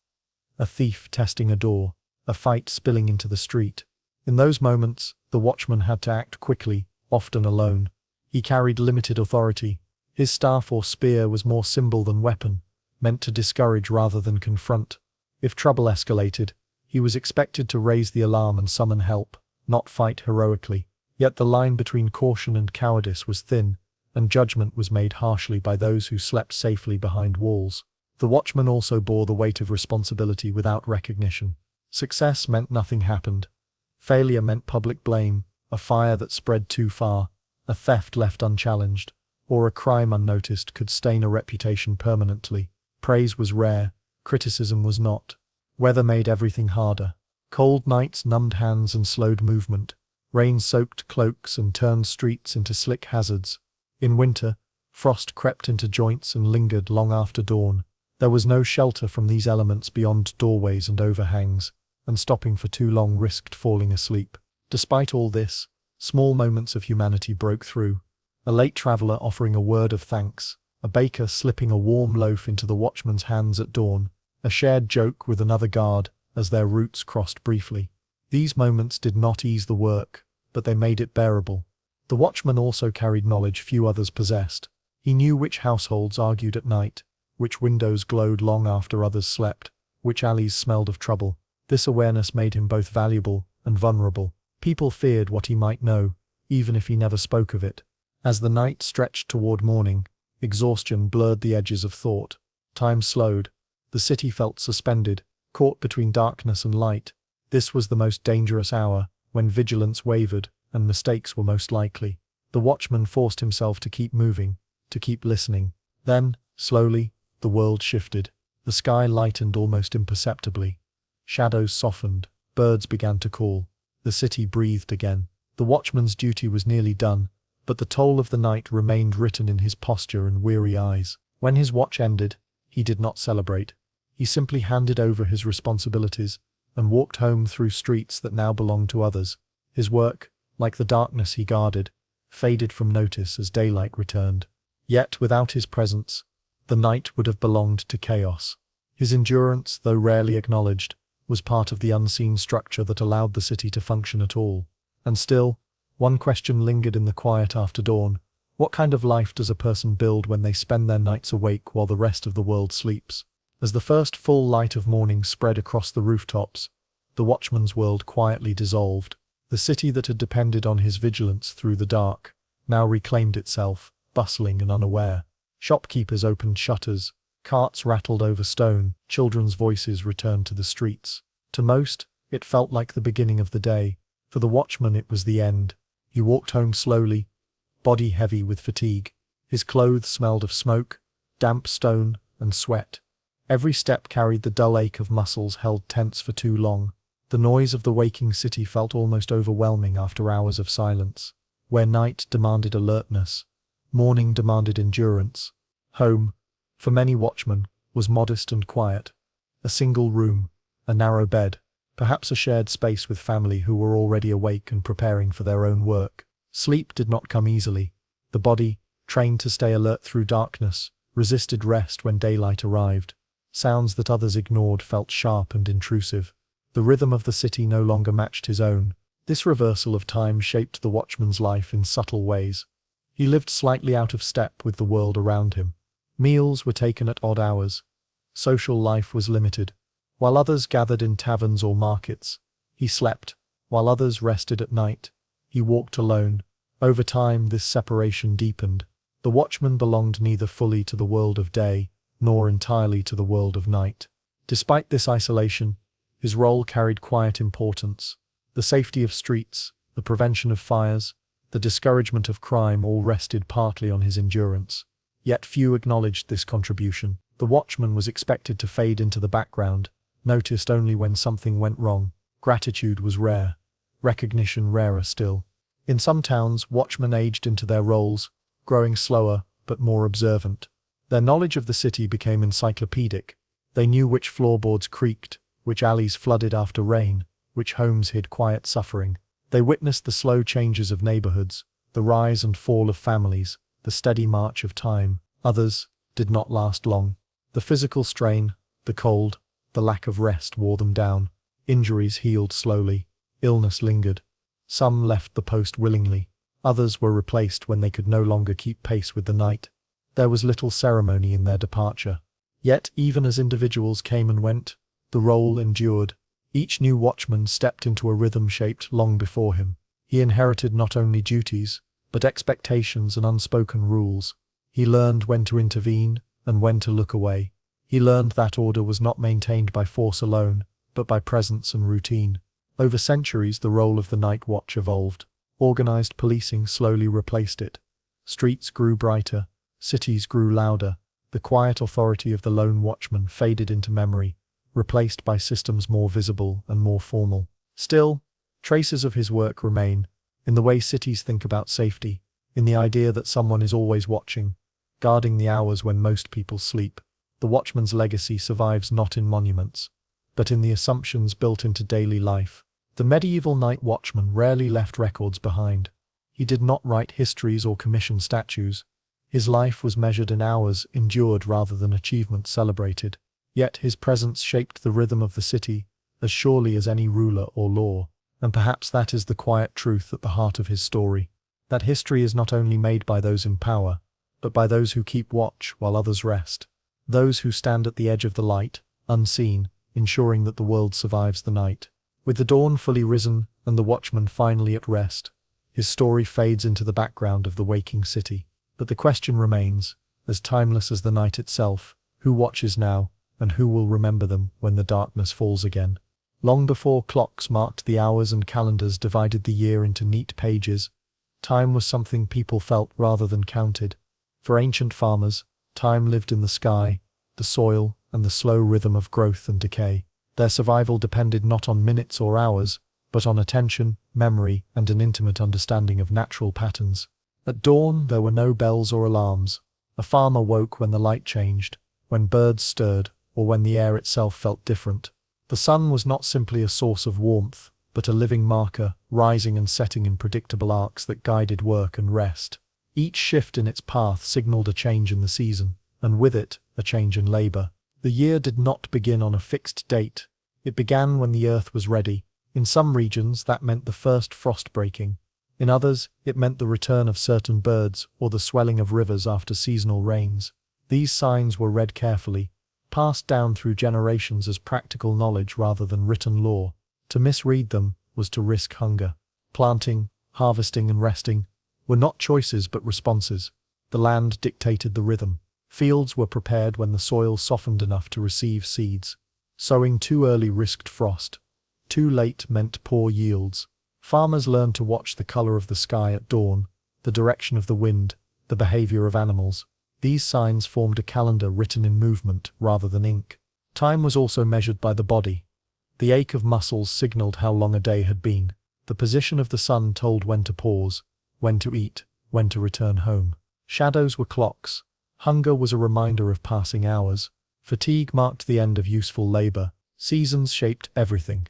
S1: a thief testing a door, a fight spilling into the street. In those moments, the watchman had to act quickly, often alone. He carried limited authority. His staff or spear was more symbol than weapon, meant to discourage rather than confront. If trouble escalated, he was expected to raise the alarm and summon help, not fight heroically. Yet the line between caution and cowardice was thin, and judgment was made harshly by those who slept safely behind walls. The watchman also bore the weight of responsibility without recognition. Success meant nothing happened. Failure meant public blame, a fire that spread too far, a theft left unchallenged, or a crime unnoticed could stain a reputation permanently. Praise was rare, criticism was not. Weather made everything harder. Cold nights numbed hands and slowed movement. Rain soaked cloaks and turned streets into slick hazards. In winter, frost crept into joints and lingered long after dawn. There was no shelter from these elements beyond doorways and overhangs, and stopping for too long risked falling asleep. Despite all this, small moments of humanity broke through. A late traveller offering a word of thanks, a baker slipping a warm loaf into the watchman's hands at dawn, a shared joke with another guard as their routes crossed briefly. These moments did not ease the work, but they made it bearable. The watchman also carried knowledge few others possessed. He knew which households argued at night, which windows glowed long after others slept, which alleys smelled of trouble. This awareness made him both valuable and vulnerable. People feared what he might know, even if he never spoke of it. As the night stretched toward morning, exhaustion blurred the edges of thought. Time slowed. The city felt suspended, caught between darkness and light. This was the most dangerous hour, when vigilance wavered and mistakes were most likely. The watchman forced himself to keep moving, to keep listening. Then, slowly, the world shifted. The sky lightened almost imperceptibly. Shadows softened. Birds began to call. The city breathed again. The watchman's duty was nearly done, but the toll of the night remained written in his posture and weary eyes. When his watch ended, he did not celebrate. He simply handed over his responsibilities and walked home through streets that now belonged to others. His work, like the darkness he guarded, faded from notice as daylight returned. Yet without his presence, the night would have belonged to chaos. His endurance, though rarely acknowledged, was part of the unseen structure that allowed the city to function at all. And still, one question lingered in the quiet after dawn. What kind of life does a person build when they spend their nights awake while the rest of the world sleeps? As the first full light of morning spread across the rooftops, the watchman's world quietly dissolved. The city that had depended on his vigilance through the dark now reclaimed itself, bustling and unaware. Shopkeepers opened shutters, carts rattled over stone, children's voices returned to the streets. To most, it felt like the beginning of the day. For the watchman it was the end. He walked home slowly, body heavy with fatigue. His clothes smelled of smoke, damp stone, and sweat. Every step carried the dull ache of muscles held tense for too long. The noise of the waking city felt almost overwhelming after hours of silence. Where night demanded alertness, morning demanded endurance. Home, for many watchmen, was modest and quiet. A single room, a narrow bed, perhaps a shared space with family who were already awake and preparing for their own work. Sleep did not come easily. The body, trained to stay alert through darkness, resisted rest when daylight arrived. Sounds that others ignored felt sharp and intrusive. The rhythm of the city no longer matched his own. This reversal of time shaped the watchman's life in subtle ways. He lived slightly out of step with the world around him. Meals were taken at odd hours. Social life was limited. While others gathered in taverns or markets, he slept. While others rested at night, he walked alone. Over time, this separation deepened. The watchman belonged neither fully to the world of day, nor entirely to the world of night. Despite this isolation, his role carried quiet importance. The safety of streets, the prevention of fires, the discouragement of crime all rested partly on his endurance. Yet few acknowledged this contribution. The watchman was expected to fade into the background, noticed only when something went wrong. Gratitude was rare, recognition rarer still. In some towns, watchmen aged into their roles, growing slower but more observant. Their knowledge of the city became encyclopedic. They knew which floorboards creaked, which alleys flooded after rain, which homes hid quiet suffering. They witnessed the slow changes of neighborhoods, the rise and fall of families, the steady march of time. Others did not last long. The physical strain, the cold, the lack of rest wore them down. Injuries healed slowly. Illness lingered. Some left the post willingly. Others were replaced when they could no longer keep pace with the night. There was little ceremony in their departure. Yet, even as individuals came and went, the role endured. Each new watchman stepped into a rhythm shaped long before him. He inherited not only duties, but expectations and unspoken rules. He learned when to intervene and when to look away. He learned that order was not maintained by force alone, but by presence and routine. Over centuries, the role of the night watch evolved. Organized policing slowly replaced it. Streets grew brighter, cities grew louder. The quiet authority of the lone watchman faded into memory, replaced by systems more visible and more formal. Still, traces of his work remain, in the way cities think about safety, in the idea that someone is always watching, guarding the hours when most people sleep. The watchman's legacy survives not in monuments, but in the assumptions built into daily life. The medieval night watchman rarely left records behind. He did not write histories or commission statues. His life was measured in hours endured rather than achievements celebrated. Yet his presence shaped the rhythm of the city as surely as any ruler or law. And perhaps that is the quiet truth at the heart of his story. That history is not only made by those in power, but by those who keep watch while others rest. Those who stand at the edge of the light, unseen, ensuring that the world survives the night. With the dawn fully risen and the watchman finally at rest, his story fades into the background of the waking city. But the question remains, as timeless as the night itself, who watches now, and who will remember them when the darkness falls again? Long before clocks marked the hours and calendars divided the year into neat pages, time was something people felt rather than counted. For ancient farmers, time lived in the sky, the soil, and the slow rhythm of growth and decay. Their survival depended not on minutes or hours, but on attention, memory, and an intimate understanding of natural patterns. At dawn, there were no bells or alarms. A farmer woke when the light changed, when birds stirred, or when the air itself felt different. The sun was not simply a source of warmth, but a living marker, rising and setting in predictable arcs that guided work and rest. Each shift in its path signaled a change in the season, and with it, a change in labor. The year did not begin on a fixed date. It began when the earth was ready. In some regions, that meant the first frost breaking. In others, it meant the return of certain birds or the swelling of rivers after seasonal rains. These signs were read carefully, passed down through generations as practical knowledge rather than written law. To misread them was to risk hunger. Planting, harvesting, and resting were not choices but responses. The land dictated the rhythm. Fields were prepared when the soil softened enough to receive seeds. Sowing too early risked frost. Too late meant poor yields. Farmers learned to watch the color of the sky at dawn, the direction of the wind, the behavior of animals. These signs formed a calendar written in movement rather than ink. Time was also measured by the body. The ache of muscles signaled how long a day had been. The position of the sun told when to pause, when to eat, when to return home. Shadows were clocks. Hunger was a reminder of passing hours. Fatigue marked the end of useful labor. Seasons shaped everything.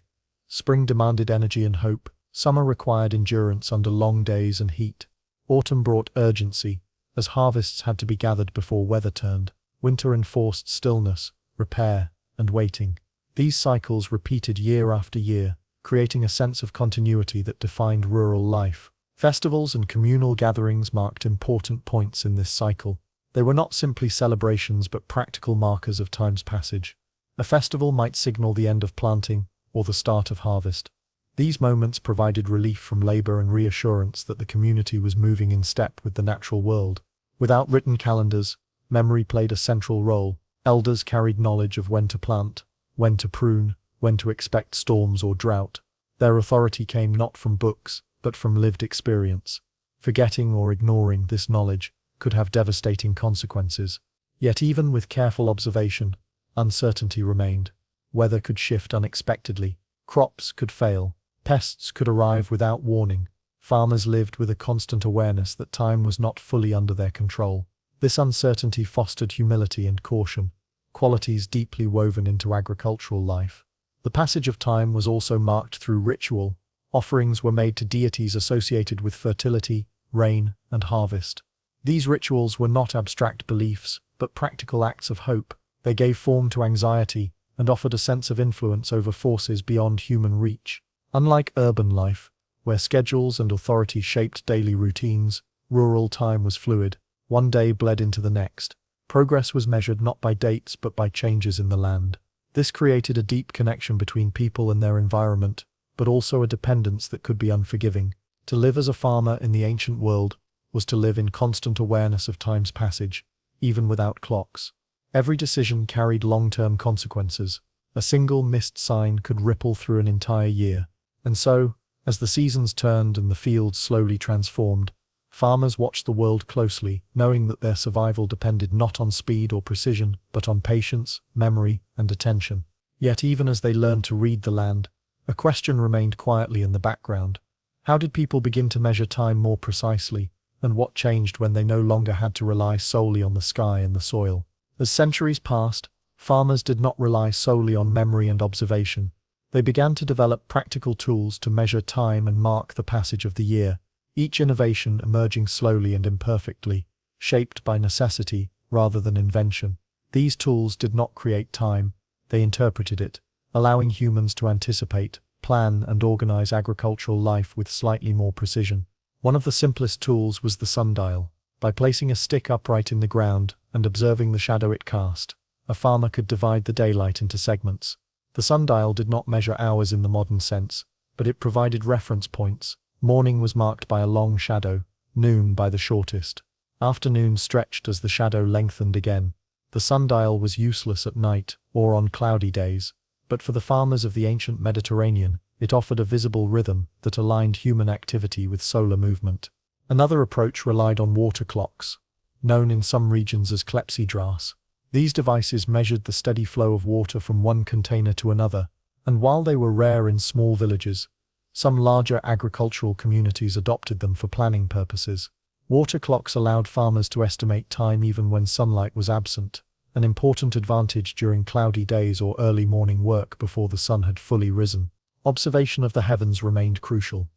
S1: Spring demanded energy and hope. Summer required endurance under long days and heat. Autumn brought urgency, as harvests had to be gathered before weather turned. Winter enforced stillness, repair, and waiting. These cycles repeated year after year, creating a sense of continuity that defined rural life. Festivals and communal gatherings marked important points in this cycle. They were not simply celebrations but practical markers of time's passage. A festival might signal the end of planting or the start of harvest. These moments provided relief from labor and reassurance that the community was moving in step with the natural world. Without written calendars, memory played a central role. Elders carried knowledge of when to plant, when to prune, when to expect storms or drought. Their authority came not from books, but from lived experience. Forgetting or ignoring this knowledge could have devastating consequences. Yet even with careful observation, uncertainty remained. Weather could shift unexpectedly. Crops could fail. Pests could arrive without warning. Farmers lived with a constant awareness that time was not fully under their control. This uncertainty fostered humility and caution, qualities deeply woven into agricultural life. The passage of time was also marked through ritual. Offerings were made to deities associated with fertility, rain, and harvest. These rituals were not abstract beliefs, but practical acts of hope. They gave form to anxiety and offered a sense of influence over forces beyond human reach. Unlike urban life, where schedules and authority shaped daily routines, rural time was fluid. One day bled into the next. Progress was measured not by dates but by changes in the land. This created a deep connection between people and their environment, but also a dependence that could be unforgiving. To live as a farmer in the ancient world was to live in constant awareness of time's passage, even without clocks. Every decision carried long-term consequences. A single missed sign could ripple through an entire year. And so, as the seasons turned and the fields slowly transformed, farmers watched the world closely, knowing that their survival depended not on speed or precision, but on patience, memory, and attention. Yet even as they learned to read the land, a question remained quietly in the background. How did people begin to measure time more precisely, and what changed when they no longer had to rely solely on the sky and the soil? As centuries passed, farmers did not rely solely on memory and observation. They began to develop practical tools to measure time and mark the passage of the year, each innovation emerging slowly and imperfectly, shaped by necessity rather than invention. These tools did not create time, they interpreted it, allowing humans to anticipate, plan, and organize agricultural life with slightly more precision. One of the simplest tools was the sundial. By placing a stick upright in the ground and observing the shadow it cast, a farmer could divide the daylight into segments. The sundial did not measure hours in the modern sense, but it provided reference points. Morning was marked by a long shadow, noon by the shortest. Afternoon stretched as the shadow lengthened again. The sundial was useless at night or on cloudy days, but for the farmers of the ancient Mediterranean, it offered a visible rhythm that aligned human activity with solar movement. Another approach relied on water clocks, known in some regions as clepsydras. These devices measured the steady flow of water from one container to another, and while they were rare in small villages, some larger agricultural communities adopted them for planning purposes. Water clocks allowed farmers to estimate time even when sunlight was absent, an important advantage during cloudy days or early morning work before the sun had fully risen. Observation of the heavens remained crucial.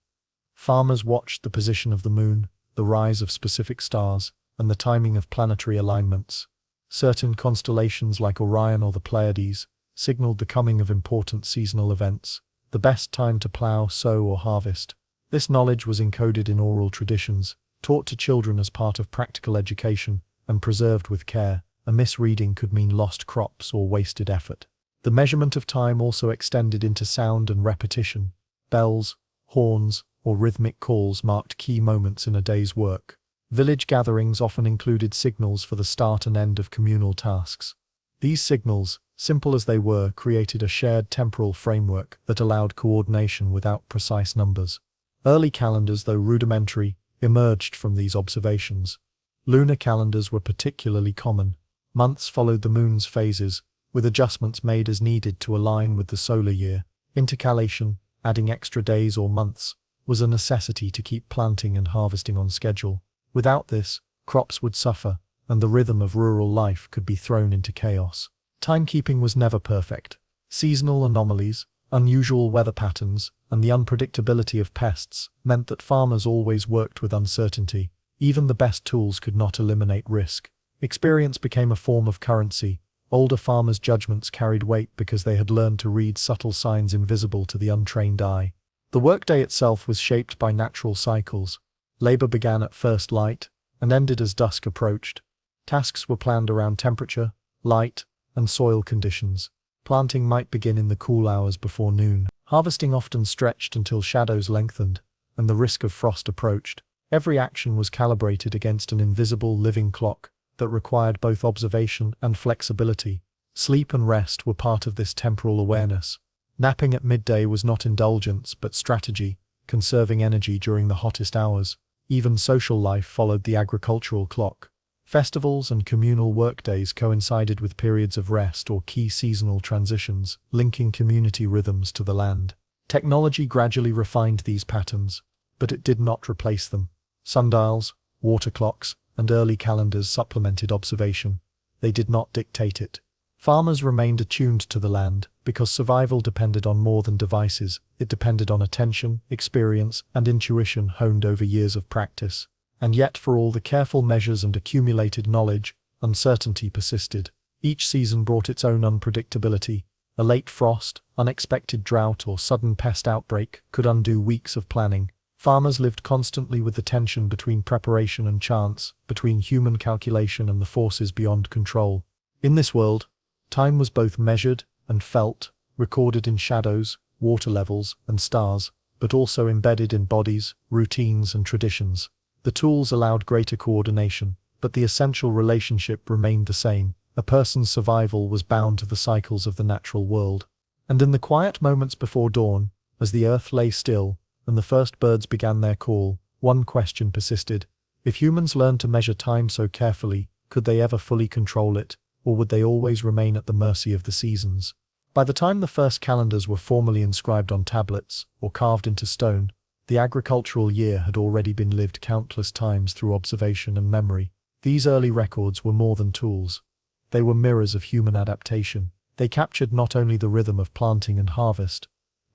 S1: Farmers watched the position of the moon, the rise of specific stars, and the timing of planetary alignments. Certain constellations like Orion or the Pleiades signaled the coming of important seasonal events, the best time to plow, sow, or harvest. This knowledge was encoded in oral traditions, taught to children as part of practical education, and preserved with care. A misreading could mean lost crops or wasted effort. The measurement of time also extended into sound and repetition. Bells, horns, or rhythmic calls marked key moments in a day's work. Village gatherings often included signals for the start and end of communal tasks. These signals, simple as they were, created a shared temporal framework that allowed coordination without precise numbers. Early calendars, though rudimentary, emerged from these observations. Lunar calendars were particularly common. Months followed the moon's phases, with adjustments made as needed to align with the solar year. Intercalation, adding extra days or months, was a necessity to keep planting and harvesting on schedule. Without this, crops would suffer, and the rhythm of rural life could be thrown into chaos. Timekeeping was never perfect. Seasonal anomalies, unusual weather patterns, and the unpredictability of pests meant that farmers always worked with uncertainty. Even the best tools could not eliminate risk. Experience became a form of currency. Older farmers' judgments carried weight because they had learned to read subtle signs invisible to the untrained eye. The workday itself was shaped by natural cycles. Labor began at first light and ended as dusk approached. Tasks were planned around temperature, light, and soil conditions. Planting might begin in the cool hours before noon. Harvesting often stretched until shadows lengthened and the risk of frost approached. Every action was calibrated against an invisible living clock that required both observation and flexibility. Sleep and rest were part of this temporal awareness. Napping at midday was not indulgence but strategy, conserving energy during the hottest hours. Even social life followed the agricultural clock. Festivals and communal workdays coincided with periods of rest or key seasonal transitions, linking community rhythms to the land. Technology gradually refined these patterns, but it did not replace them. Sundials, water clocks, and early calendars supplemented observation. They did not dictate it. Farmers remained attuned to the land because survival depended on more than devices. It depended on attention, experience, and intuition honed over years of practice. And yet, for all the careful measures and accumulated knowledge, uncertainty persisted. Each season brought its own unpredictability. A late frost, unexpected drought, or sudden pest outbreak could undo weeks of planning. Farmers lived constantly with the tension between preparation and chance, between human calculation and the forces beyond control. In this world, time was both measured and felt, recorded in shadows, water levels, and stars, but also embedded in bodies, routines, and traditions. The tools allowed greater coordination, but the essential relationship remained the same. A person's survival was bound to the cycles of the natural world. And in the quiet moments before dawn, as the earth lay still, and the first birds began their call, one question persisted. If humans learned to measure time so carefully, could they ever fully control it, or would they always remain at the mercy of the seasons? By the time the first calendars were formally inscribed on tablets, or carved into stone, the agricultural year had already been lived countless times through observation and memory. These early records were more than tools. They were mirrors of human adaptation. They captured not only the rhythm of planting and harvest,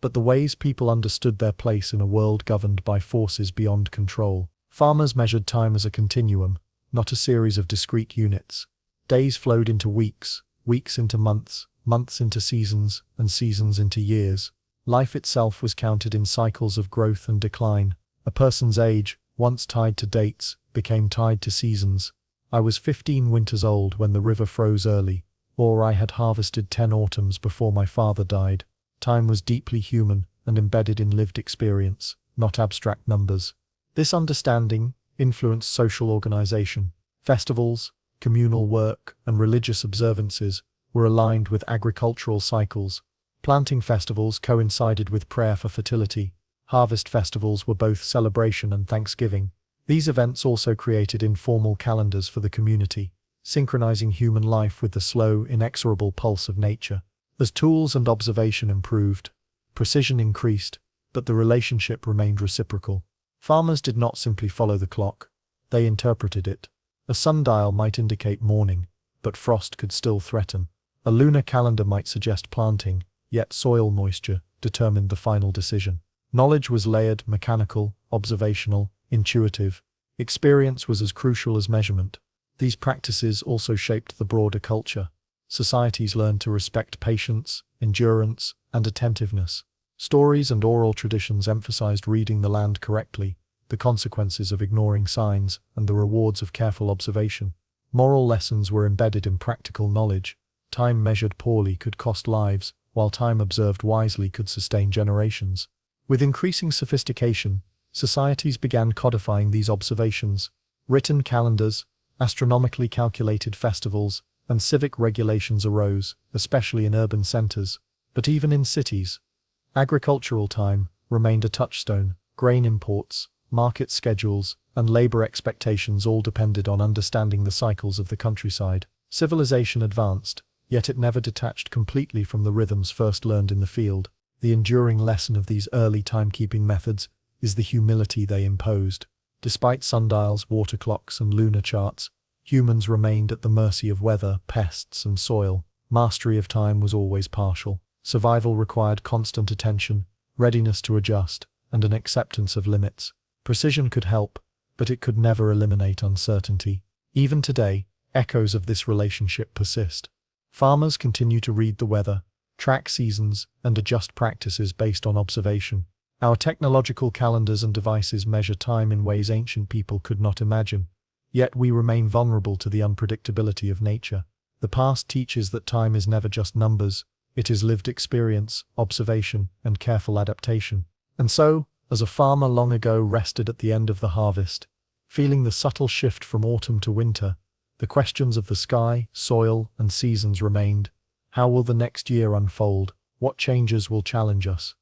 S1: but the ways people understood their place in a world governed by forces beyond control. Farmers measured time as a continuum, not a series of discrete units. Days flowed into weeks, weeks into months, months into seasons, and seasons into years. Life itself was counted in cycles of growth and decline. A person's age, once tied to dates, became tied to seasons. I was 15 winters old when the river froze early, or I had harvested 10 autumns before my father died. Time was deeply human and embedded in lived experience, not abstract numbers. This understanding influenced social organization. Festivals, communal work, and religious observances were aligned with agricultural cycles. Planting festivals coincided with prayer for fertility. Harvest festivals were both celebration and thanksgiving. These events also created informal calendars for the community, synchronizing human life with the slow, inexorable pulse of nature. As tools and observation improved, precision increased, but the relationship remained reciprocal. Farmers did not simply follow the clock, they interpreted it. A sundial might indicate morning, but frost could still threaten. A lunar calendar might suggest planting, yet soil moisture determined the final decision. Knowledge was layered, mechanical, observational, intuitive. Experience was as crucial as measurement. These practices also shaped the broader culture. Societies learned to respect patience, endurance, and attentiveness. Stories and oral traditions emphasized reading the land correctly, the consequences of ignoring signs, and the rewards of careful observation. Moral lessons were embedded in practical knowledge. Time measured poorly could cost lives, while time observed wisely could sustain generations. With increasing sophistication, societies began codifying these observations. Written calendars, astronomically calculated festivals, and civic regulations arose, especially in urban centers. But even in cities, agricultural time remained a touchstone. Grain imports, market schedules, and labor expectations all depended on understanding the cycles of the countryside. Civilization advanced, yet it never detached completely from the rhythms first learned in the field. The enduring lesson of these early timekeeping methods is the humility they imposed. Despite sundials, water clocks, and lunar charts, humans remained at the mercy of weather, pests, and soil. Mastery of time was always partial. Survival required constant attention, readiness to adjust, and an acceptance of limits. Precision could help, but it could never eliminate uncertainty. Even today, echoes of this relationship persist. Farmers continue to read the weather, track seasons, and adjust practices based on observation. Our technological calendars and devices measure time in ways ancient people could not imagine. Yet we remain vulnerable to the unpredictability of nature. The past teaches that time is never just numbers, it is lived experience, observation, and careful adaptation. And so, as a farmer long ago rested at the end of the harvest, feeling the subtle shift from autumn to winter, the questions of the sky, soil, and seasons remained. How will the next year unfold? What changes will challenge us?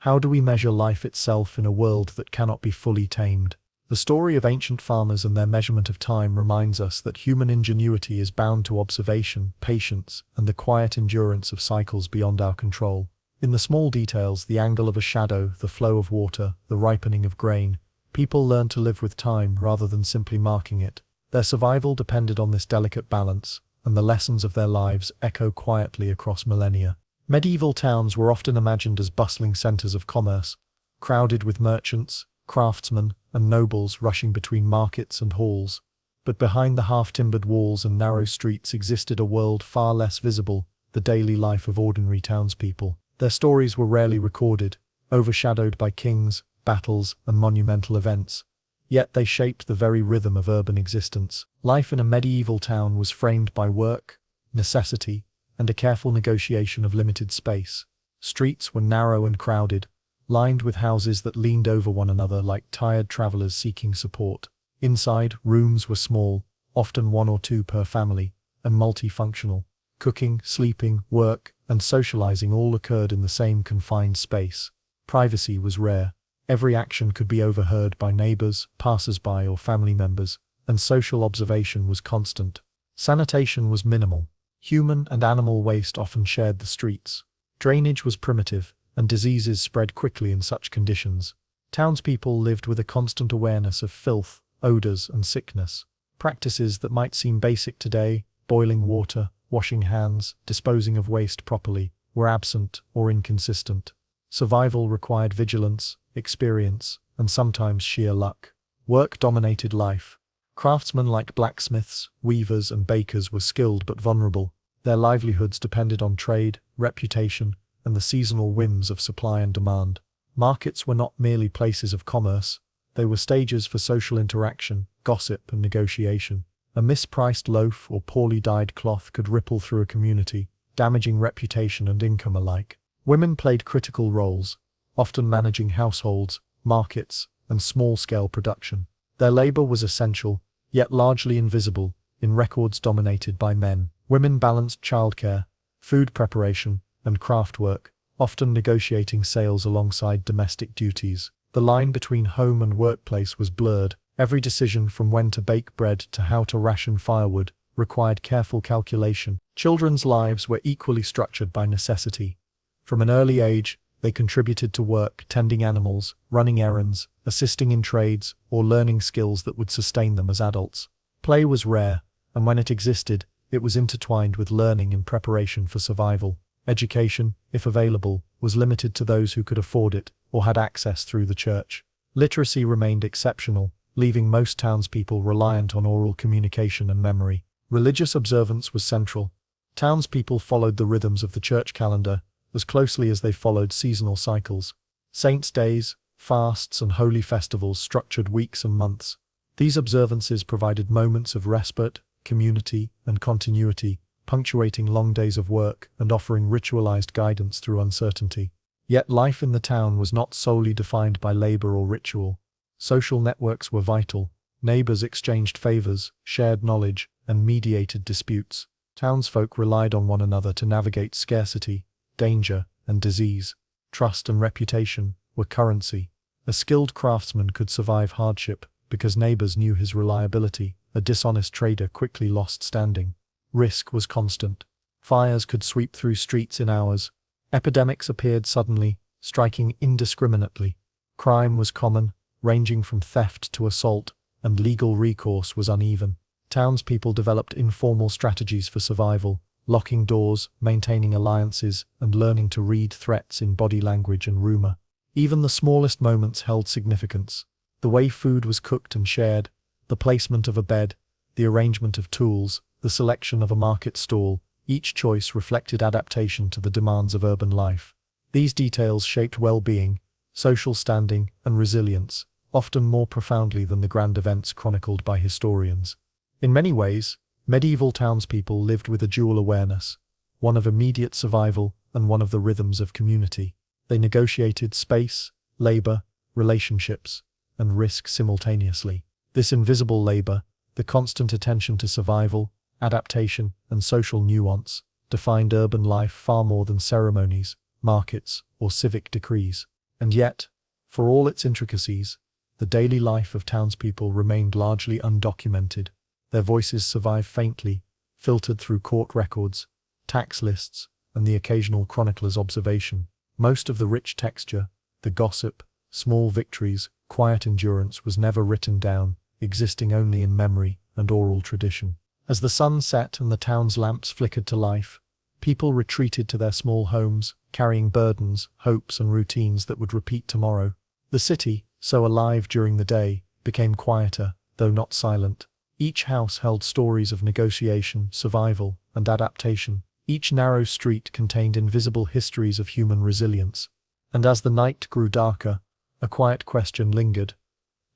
S1: How do we measure life itself in a world that cannot be fully tamed? The story of ancient farmers and their measurement of time reminds us that human ingenuity is bound to observation, patience, and the quiet endurance of cycles beyond our control. In the small details, the angle of a shadow, the flow of water, the ripening of grain, people learned to live with time rather than simply marking it. Their survival depended on this delicate balance, and the lessons of their lives echo quietly across millennia. Medieval towns were often imagined as bustling centers of commerce, crowded with merchants, craftsmen, and nobles rushing between markets and halls. But behind the half-timbered walls and narrow streets existed a world far less visible, the daily life of ordinary townspeople. Their stories were rarely recorded, overshadowed by kings, battles, and monumental events. Yet they shaped the very rhythm of urban existence. Life in a medieval town was framed by work, necessity, and a careful negotiation of limited space. Streets were narrow and crowded, lined with houses that leaned over one another like tired travelers seeking support. Inside, rooms were small, often one or two per family, and multifunctional. Cooking, sleeping, work, and socializing all occurred in the same confined space. Privacy was rare. Every action could be overheard by neighbors, passers-by, or family members, and social observation was constant. Sanitation was minimal. Human and animal waste often shared the streets. Drainage was primitive, and diseases spread quickly in such conditions. Townspeople lived with a constant awareness of filth, odors, and sickness. Practices that might seem basic today, boiling water, washing hands, disposing of waste properly, were absent or inconsistent. Survival required vigilance, experience, and sometimes sheer luck. Work dominated life. Craftsmen like blacksmiths, weavers, and bakers were skilled but vulnerable. Their livelihoods depended on trade, reputation, and the seasonal whims of supply and demand. Markets were not merely places of commerce, they were stages for social interaction, gossip, and negotiation. A mispriced loaf or poorly dyed cloth could ripple through a community, damaging reputation and income alike. Women played critical roles, often managing households, markets, and small-scale production. Their labor was essential, yet largely invisible, in records dominated by men. Women balanced childcare, food preparation, and craft work, often negotiating sales alongside domestic duties. The line between home and workplace was blurred. Every decision from when to bake bread to how to ration firewood required careful calculation. Children's lives were equally structured by necessity. From an early age, they contributed to work, tending animals, running errands, assisting in trades, or learning skills that would sustain them as adults. Play was rare, and when it existed, it was intertwined with learning in preparation for survival. Education, if available, was limited to those who could afford it or had access through the church. Literacy remained exceptional, leaving most townspeople reliant on oral communication and memory. Religious observance was central. Townspeople followed the rhythms of the church calendar as closely as they followed seasonal cycles. Saints' days, fasts, and holy festivals structured weeks and months. These observances provided moments of respite, community, and continuity, punctuating long days of work and offering ritualized guidance through uncertainty. Yet life in the town was not solely defined by labor or ritual. Social networks were vital. Neighbors exchanged favors, shared knowledge, and mediated disputes. Townsfolk relied on one another to navigate scarcity, danger, and disease. Trust and reputation were currency. A skilled craftsman could survive hardship because neighbors knew his reliability. A dishonest trader quickly lost standing. Risk was constant. Fires could sweep through streets in hours. Epidemics appeared suddenly, striking indiscriminately. Crime was common, ranging from theft to assault, and legal recourse was uneven. Townspeople developed informal strategies for survival, locking doors, maintaining alliances, and learning to read threats in body language and rumor. Even the smallest moments held significance. The way food was cooked and shared, the placement of a bed, the arrangement of tools, the selection of a market stall, each choice reflected adaptation to the demands of urban life. These details shaped well-being, social standing, and resilience, often more profoundly than the grand events chronicled by historians. In many ways, medieval townspeople lived with a dual awareness, one of immediate survival and one of the rhythms of community. They negotiated space, labor, relationships, and risk simultaneously. This invisible labor, the constant attention to survival, adaptation, and social nuance, defined urban life far more than ceremonies, markets, or civic decrees. And yet, for all its intricacies, the daily life of townspeople remained largely undocumented. Their voices survive faintly, filtered through court records, tax lists, and the occasional chronicler's observation. Most of the rich texture, the gossip, small victories, quiet endurance was never written down, existing only in memory and oral tradition. As the sun set and the town's lamps flickered to life, people retreated to their small homes, carrying burdens, hopes, and routines that would repeat tomorrow. The city, so alive during the day, became quieter, though not silent. Each house held stories of negotiation, survival, and adaptation. Each narrow street contained invisible histories of human resilience. And as the night grew darker, a quiet question lingered.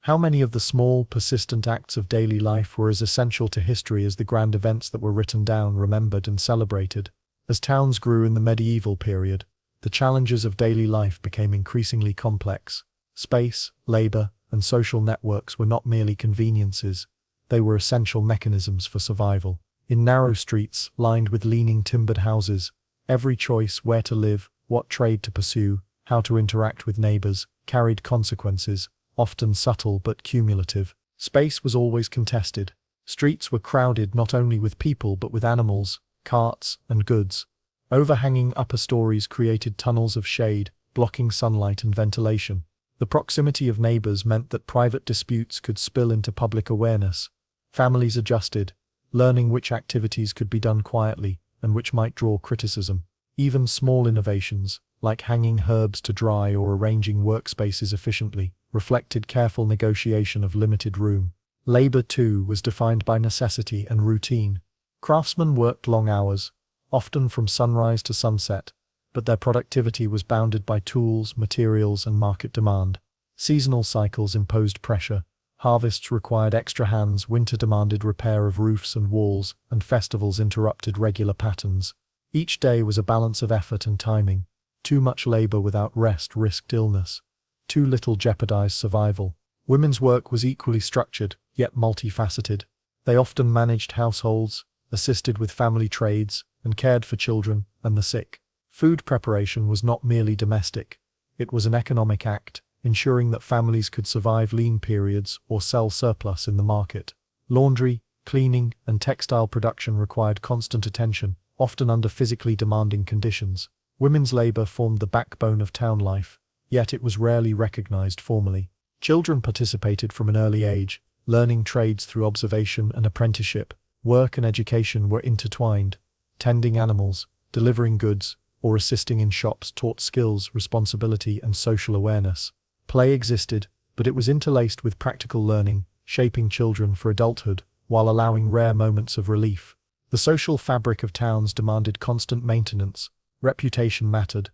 S1: How many of the small, persistent acts of daily life were as essential to history as the grand events that were written down, remembered, and celebrated? As towns grew in the medieval period, the challenges of daily life became increasingly complex. Space, labor, and social networks were not merely conveniences, they were essential mechanisms for survival. In narrow streets, lined with leaning timbered houses, every choice where to live, what trade to pursue, how to interact with neighbors, carried consequences, often subtle but cumulative. Space was always contested. Streets were crowded not only with people but with animals, carts, and goods. Overhanging upper stories created tunnels of shade, blocking sunlight and ventilation. The proximity of neighbors meant that private disputes could spill into public awareness. Families adjusted, learning which activities could be done quietly and which might draw criticism. Even small innovations, like hanging herbs to dry or arranging workspaces efficiently, reflected careful negotiation of limited room. Labor, too, was defined by necessity and routine. Craftsmen worked long hours, often from sunrise to sunset, but their productivity was bounded by tools, materials, and market demand. Seasonal cycles imposed pressure. Harvests required extra hands, winter demanded repair of roofs and walls, and festivals interrupted regular patterns. Each day was a balance of effort and timing. Too much labor without rest risked illness. Too little jeopardized survival. Women's work was equally structured, yet multifaceted. They often managed households, assisted with family trades, and cared for children and the sick. Food preparation was not merely domestic. It was an economic act, ensuring that families could survive lean periods or sell surplus in the market. Laundry, cleaning, and textile production required constant attention, often under physically demanding conditions. Women's labor formed the backbone of town life, yet it was rarely recognized formally. Children participated from an early age, learning trades through observation and apprenticeship. Work and education were intertwined. Tending animals, delivering goods, or assisting in shops taught skills, responsibility, and social awareness. Play existed, but it was interlaced with practical learning, shaping children for adulthood, while allowing rare moments of relief. The social fabric of towns demanded constant maintenance. Reputation mattered.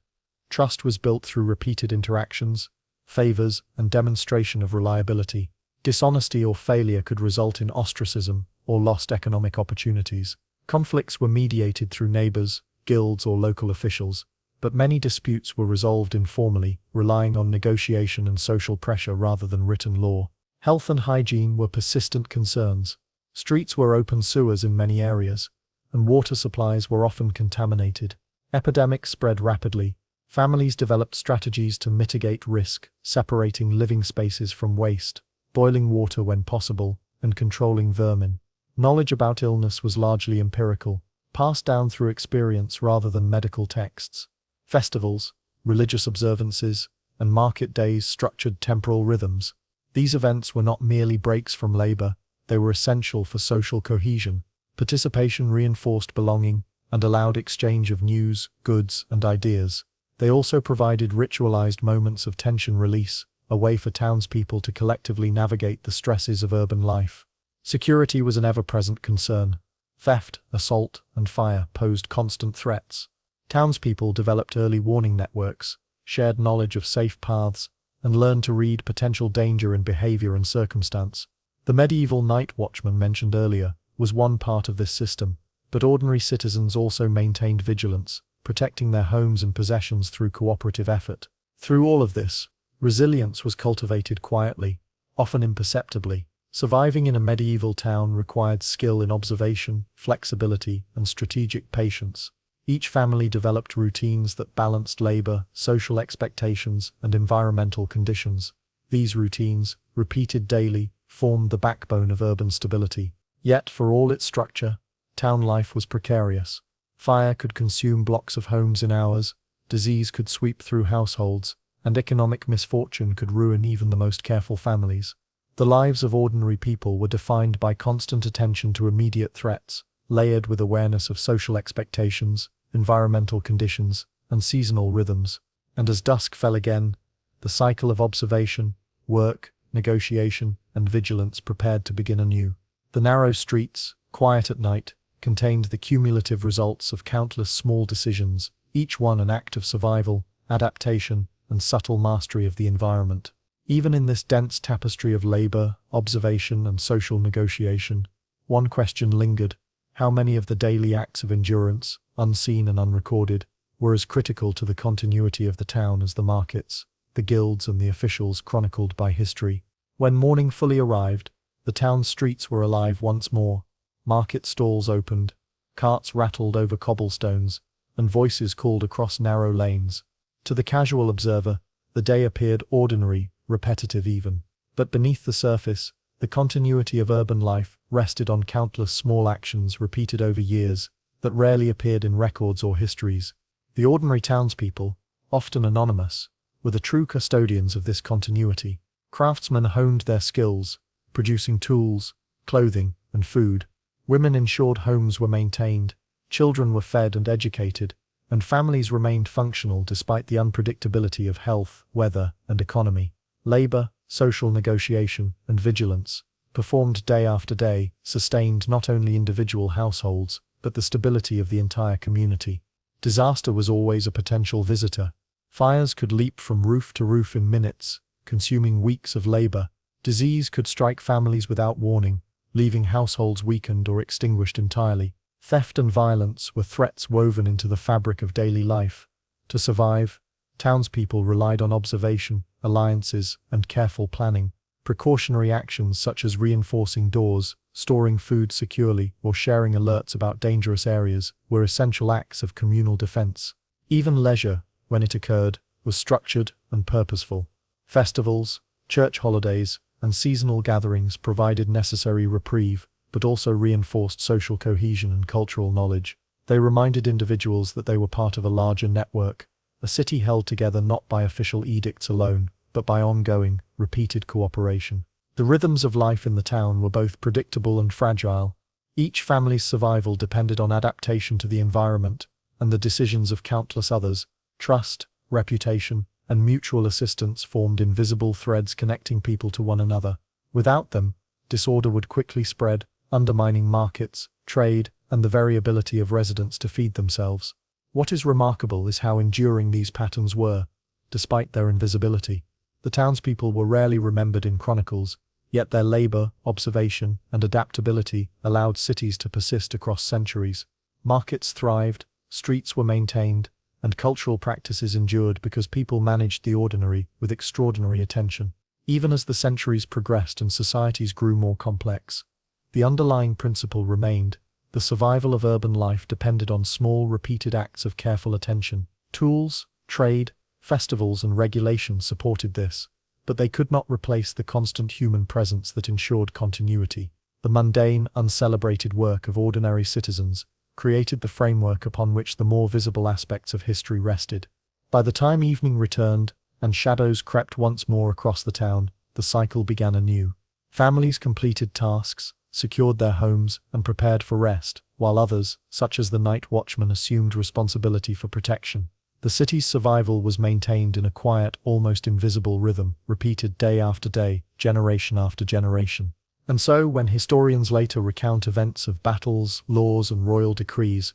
S1: Trust was built through repeated interactions, favors, and demonstration of reliability. Dishonesty or failure could result in ostracism or lost economic opportunities. Conflicts were mediated through neighbors, guilds, or local officials, but many disputes were resolved informally, relying on negotiation and social pressure rather than written law. Health and hygiene were persistent concerns. Streets were open sewers in many areas, and water supplies were often contaminated. Epidemics spread rapidly. Families developed strategies to mitigate risk, separating living spaces from waste, boiling water when possible, and controlling vermin. Knowledge about illness was largely empirical, passed down through experience rather than medical texts. Festivals, religious observances, and market days structured temporal rhythms. These events were not merely breaks from labor, they were essential for social cohesion. Participation reinforced belonging and allowed exchange of news, goods, and ideas. They also provided ritualized moments of tension release, a way for townspeople to collectively navigate the stresses of urban life. Security was an ever-present concern. Theft, assault, and fire posed constant threats. Townspeople developed early warning networks, shared knowledge of safe paths, and learned to read potential danger in behavior and circumstance. The medieval night watchman mentioned earlier was one part of this system, but ordinary citizens also maintained vigilance, protecting their homes and possessions through cooperative effort. Through all of this, resilience was cultivated quietly, often imperceptibly. Surviving in a medieval town required skill in observation, flexibility, and strategic patience. Each family developed routines that balanced labor, social expectations, and environmental conditions. These routines, repeated daily, formed the backbone of urban stability. Yet, for all its structure, town life was precarious. Fire could consume blocks of homes in hours, disease could sweep through households, and economic misfortune could ruin even the most careful families. The lives of ordinary people were defined by constant attention to immediate threats, layered with awareness of social expectations, environmental conditions, and seasonal rhythms. And as dusk fell again, the cycle of observation, work, negotiation, and vigilance prepared to begin anew. The narrow streets, quiet at night, contained the cumulative results of countless small decisions, each one an act of survival, adaptation, and subtle mastery of the environment. Even in this dense tapestry of labor, observation, and social negotiation, one question lingered: how many of the daily acts of endurance, unseen and unrecorded, were as critical to the continuity of the town as the markets, the guilds, and the officials chronicled by history? When morning fully arrived, the town's streets were alive once more. Market stalls opened, carts rattled over cobblestones, and voices called across narrow lanes. To the casual observer, the day appeared ordinary, repetitive even. But beneath the surface, the continuity of urban life rested on countless small actions repeated over years that rarely appeared in records or histories. The ordinary townspeople, often anonymous, were the true custodians of this continuity. Craftsmen honed their skills, producing tools, clothing, and food. Women ensured homes were maintained, children were fed and educated, and families remained functional despite the unpredictability of health, weather, and economy. Labor, social negotiation, and vigilance, performed day after day, sustained not only individual households, but the stability of the entire community. Disaster was always a potential visitor. Fires could leap from roof to roof in minutes, consuming weeks of labor. Disease could strike families without warning, leaving households weakened or extinguished entirely. Theft and violence were threats woven into the fabric of daily life. To survive, townspeople relied on observation, alliances, and careful planning. Precautionary actions such as reinforcing doors, storing food securely, or sharing alerts about dangerous areas were essential acts of communal defense. Even leisure, when it occurred, was structured and purposeful. Festivals, church holidays, and seasonal gatherings provided necessary reprieve, but also reinforced social cohesion and cultural knowledge. They reminded individuals that they were part of a larger network, a city held together not by official edicts alone, but by ongoing, repeated cooperation. The rhythms of life in the town were both predictable and fragile. Each family's survival depended on adaptation to the environment, and the decisions of countless others. Trust, reputation, and mutual assistance formed invisible threads connecting people to one another. Without them, disorder would quickly spread, undermining markets, trade, and the very ability of residents to feed themselves. What is remarkable is how enduring these patterns were, despite their invisibility. The townspeople were rarely remembered in chronicles, yet their labor, observation, and adaptability allowed cities to persist across centuries. Markets thrived, streets were maintained, and cultural practices endured because people managed the ordinary with extraordinary attention. Even as the centuries progressed and societies grew more complex, the underlying principle remained: the survival of urban life depended on small, repeated acts of careful attention. Tools, trade, festivals, and regulations supported this, but they could not replace the constant human presence that ensured continuity. The mundane, uncelebrated work of ordinary citizens created the framework upon which the more visible aspects of history rested. By the time evening returned, and shadows crept once more across the town, the cycle began anew. Families completed tasks, secured their homes, and prepared for rest, while others, such as the night watchman, assumed responsibility for protection. The city's survival was maintained in a quiet, almost invisible rhythm, repeated day after day, generation after generation. And so, when historians later recount events of battles, laws, and royal decrees,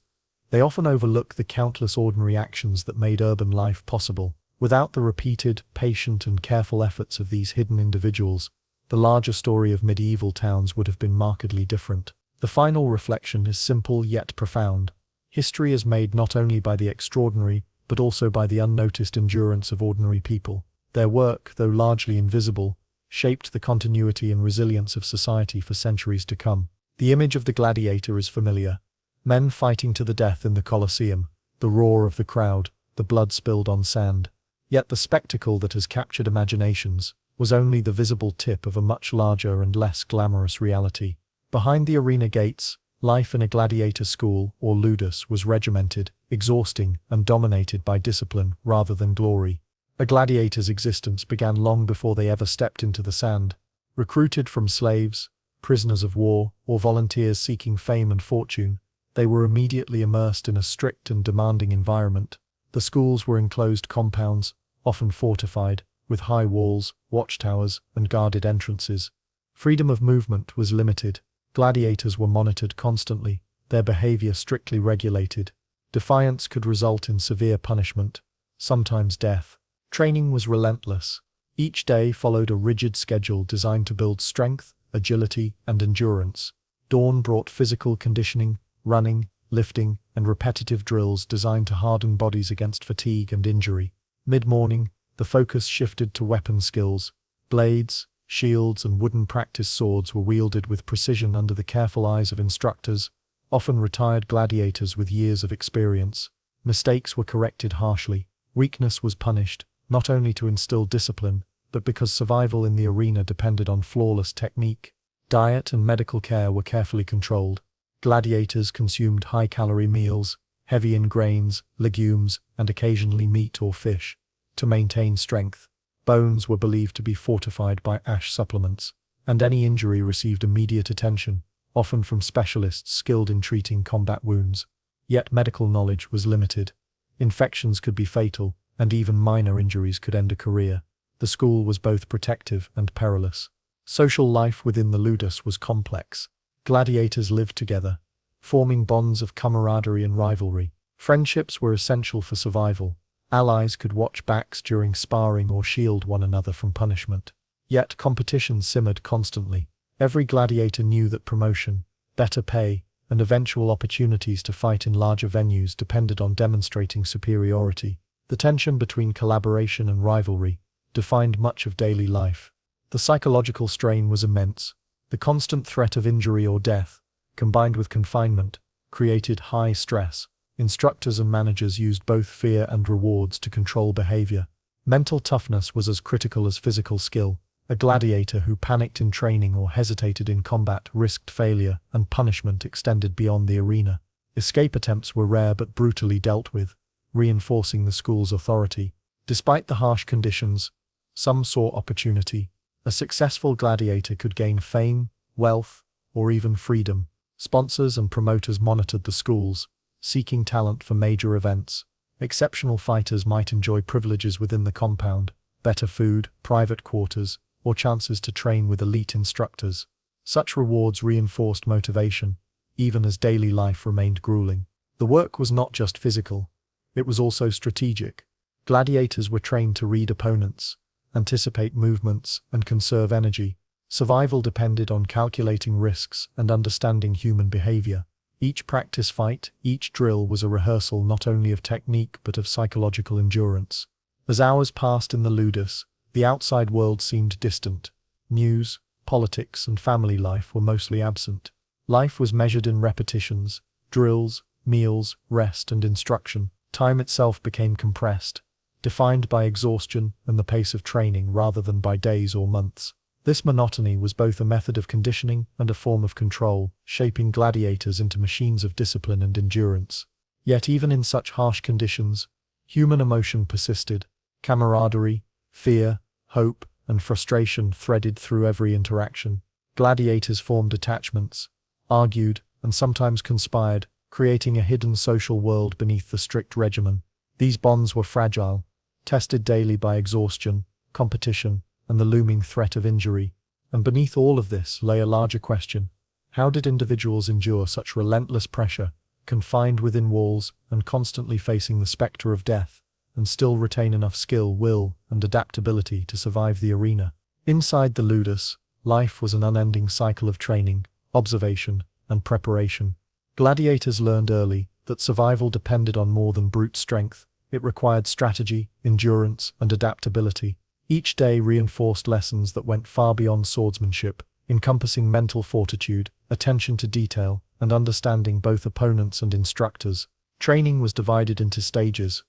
S1: they often overlook the countless ordinary actions that made urban life possible. Without the repeated, patient, and careful efforts of these hidden individuals, the larger story of medieval towns would have been markedly different. The final reflection is simple yet profound. History is made not only by the extraordinary, but also by the unnoticed endurance of ordinary people. Their work, though largely invisible, shaped the continuity and resilience of society for centuries to come. The image of the gladiator is familiar. Men fighting to the death in the Colosseum, the roar of the crowd, the blood spilled on sand. Yet the spectacle that has captured imaginations was only the visible tip of a much larger and less glamorous reality. Behind the arena gates, life in a gladiator school, or ludus, was regimented, exhausting, and dominated by discipline rather than glory. A gladiator's existence began long before they ever stepped into the sand. Recruited from slaves, prisoners of war, or volunteers seeking fame and fortune, they were immediately immersed in a strict and demanding environment. The schools were enclosed compounds, often fortified, with high walls, watchtowers, and guarded entrances. Freedom of movement was limited. Gladiators were monitored constantly, their behavior strictly regulated. Defiance could result in severe punishment, sometimes death. Training was relentless. Each day followed a rigid schedule designed to build strength, agility, and endurance. Dawn brought physical conditioning, running, lifting, and repetitive drills designed to harden bodies against fatigue and injury. Mid-morning, the focus shifted to weapon skills. Blades, shields, and wooden practice swords were wielded with precision under the careful eyes of instructors, often retired gladiators with years of experience. Mistakes were corrected harshly. Weakness was punished, not only to instill discipline, but because survival in the arena depended on flawless technique. Diet and medical care were carefully controlled. Gladiators consumed high-calorie meals, heavy in grains, legumes, and occasionally meat or fish. To maintain strength, bones were believed to be fortified by ash supplements, and any injury received immediate attention, often from specialists skilled in treating combat wounds. Yet medical knowledge was limited. Infections could be fatal, and even minor injuries could end a career. The school was both protective and perilous. Social life within the ludus was complex. Gladiators lived together, forming bonds of camaraderie and rivalry. Friendships were essential for survival. Allies could watch backs during sparring or shield one another from punishment. Yet competition simmered constantly. Every gladiator knew that promotion, better pay, and eventual opportunities to fight in larger venues depended on demonstrating superiority. The tension between collaboration and rivalry defined much of daily life. The psychological strain was immense. The constant threat of injury or death, combined with confinement, created high stress. Instructors and managers used both fear and rewards to control behavior. Mental toughness was as critical as physical skill. A gladiator who panicked in training or hesitated in combat risked failure, and punishment extended beyond the arena. Escape attempts were rare but brutally dealt with, reinforcing the school's authority. Despite the harsh conditions, some saw opportunity. A successful gladiator could gain fame, wealth, or even freedom. Sponsors and promoters monitored the schools, seeking talent for major events. Exceptional fighters might enjoy privileges within the compound, better food, private quarters, or chances to train with elite instructors. Such rewards reinforced motivation, even as daily life remained grueling. The work was not just physical, it was also strategic. Gladiators were trained to read opponents, anticipate movements, and conserve energy. Survival depended on calculating risks and understanding human behavior. Each practice fight, each drill was a rehearsal not only of technique but of psychological endurance. As hours passed in the ludus, the outside world seemed distant. News, politics, and family life were mostly absent. Life was measured in repetitions, drills, meals, rest, and instruction. Time itself became compressed, defined by exhaustion and the pace of training rather than by days or months. This monotony was both a method of conditioning and a form of control, shaping gladiators into machines of discipline and endurance. Yet even in such harsh conditions, human emotion persisted. Camaraderie, fear, hope, and frustration threaded through every interaction. Gladiators formed attachments, argued, and sometimes conspired, creating a hidden social world beneath the strict regimen. These bonds were fragile, tested daily by exhaustion, competition, and the looming threat of injury. And beneath all of this lay a larger question. How did individuals endure such relentless pressure, confined within walls and constantly facing the specter of death, and still retain enough skill, will, and adaptability to survive the arena? Inside the ludus, life was an unending cycle of training, observation, and preparation. Gladiators learned early that survival depended on more than brute strength. It required strategy, endurance, and adaptability. Each day reinforced lessons that went far beyond swordsmanship, encompassing mental fortitude, attention to detail, and understanding both opponents and instructors. Training was divided into stages,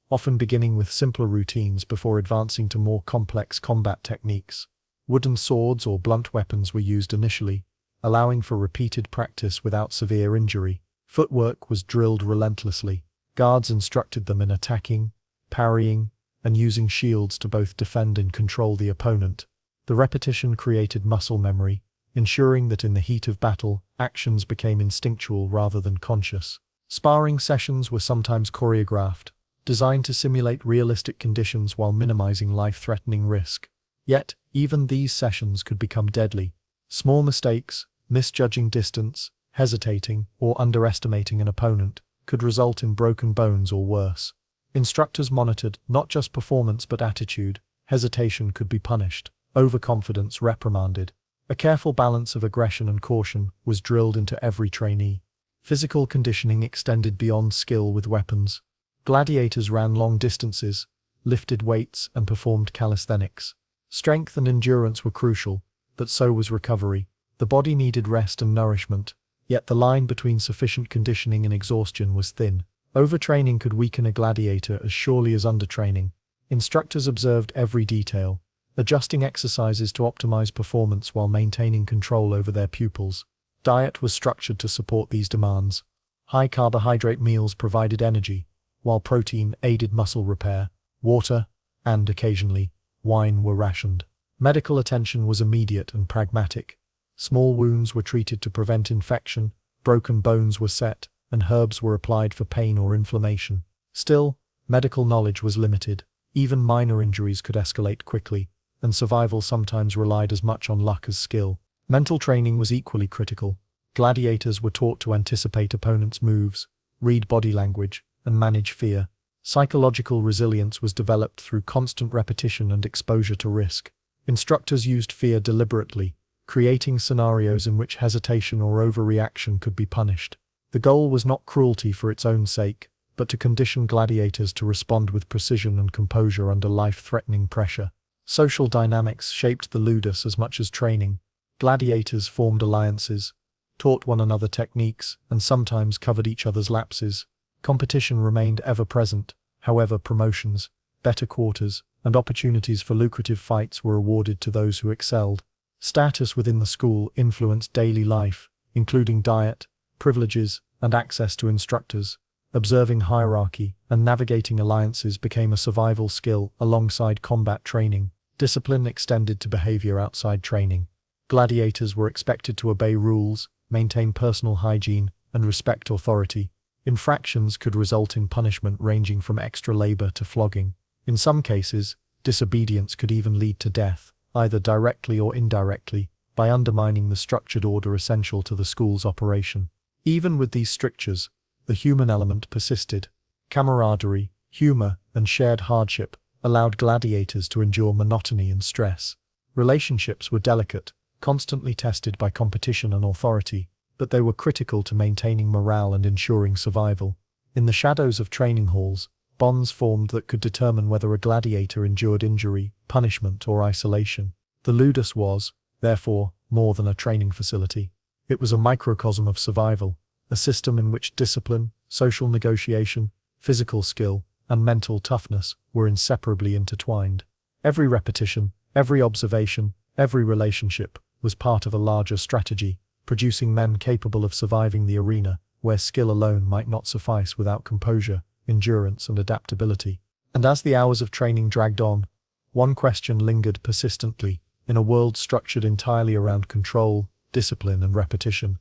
S1: often beginning with simpler routines before advancing to more complex combat techniques. Wooden swords or blunt weapons were used initially, allowing for repeated practice without severe injury. Footwork was drilled relentlessly. Guards instructed them in attacking, parrying, and using shields to both defend and control the opponent. The repetition created muscle memory, ensuring that in the heat of battle, actions became instinctual rather than conscious. Sparring sessions were sometimes choreographed, designed to simulate realistic conditions while minimizing life-threatening risk. Yet, even these sessions could become deadly. Small mistakes, misjudging distance, hesitating, or underestimating an opponent, could result in broken bones or worse. Instructors monitored not just performance but attitude. Hesitation could be punished, overconfidence reprimanded. A careful balance of aggression and caution was drilled into every trainee. Physical conditioning extended beyond skill with weapons. Gladiators ran long distances, lifted weights, and performed calisthenics. Strength and endurance were crucial, but so was recovery. The body needed rest and nourishment, yet the line between sufficient conditioning and exhaustion was thin. Overtraining could weaken a gladiator as surely as undertraining. Instructors observed every detail, adjusting exercises to optimize performance while maintaining control over their pupils. Diet was structured to support these demands. High-carbohydrate meals provided energy, while protein aided muscle repair. Water, and occasionally, wine were rationed. Medical attention was immediate and pragmatic. Small wounds were treated to prevent infection, broken bones were set, and herbs were applied for pain or inflammation. Still, medical knowledge was limited. Even minor injuries could escalate quickly, and survival sometimes relied as much on luck as skill. Mental training was equally critical. Gladiators were taught to anticipate opponents' moves, read body language, and manage fear. Psychological resilience was developed through constant repetition and exposure to risk. Instructors used fear deliberately, creating scenarios in which hesitation or overreaction could be punished. The goal was not cruelty for its own sake, but to condition gladiators to respond with precision and composure under life-threatening pressure. Social dynamics shaped the ludus as much as training. Gladiators formed alliances, taught one another techniques, and sometimes covered each other's lapses. Competition remained ever present, however promotions, better quarters, and opportunities for lucrative fights were awarded to those who excelled. Status within the school influenced daily life, including diet, privileges, and access to instructors. Observing hierarchy and navigating alliances became a survival skill alongside combat training. Discipline extended to behavior outside training. Gladiators were expected to obey rules, maintain personal hygiene, and respect authority. Infractions could result in punishment ranging from extra labor to flogging. In some cases, disobedience could even lead to death, either directly or indirectly, by undermining the structured order essential to the school's operation. Even with these strictures, the human element persisted. Camaraderie, humor, and shared hardship allowed gladiators to endure monotony and stress. Relationships were delicate, constantly tested by competition and authority, but they were critical to maintaining morale and ensuring survival. In the shadows of training halls, bonds formed that could determine whether a gladiator endured injury, punishment, or isolation. The ludus was, therefore, more than a training facility. It was a microcosm of survival, a system in which discipline, social negotiation, physical skill, and mental toughness were inseparably intertwined. Every repetition, every observation, every relationship was part of a larger strategy, producing men capable of surviving the arena, where skill alone might not suffice without composure, endurance, and adaptability. And as the hours of training dragged on, one question lingered persistently. In a world structured entirely around control, discipline, and repetition,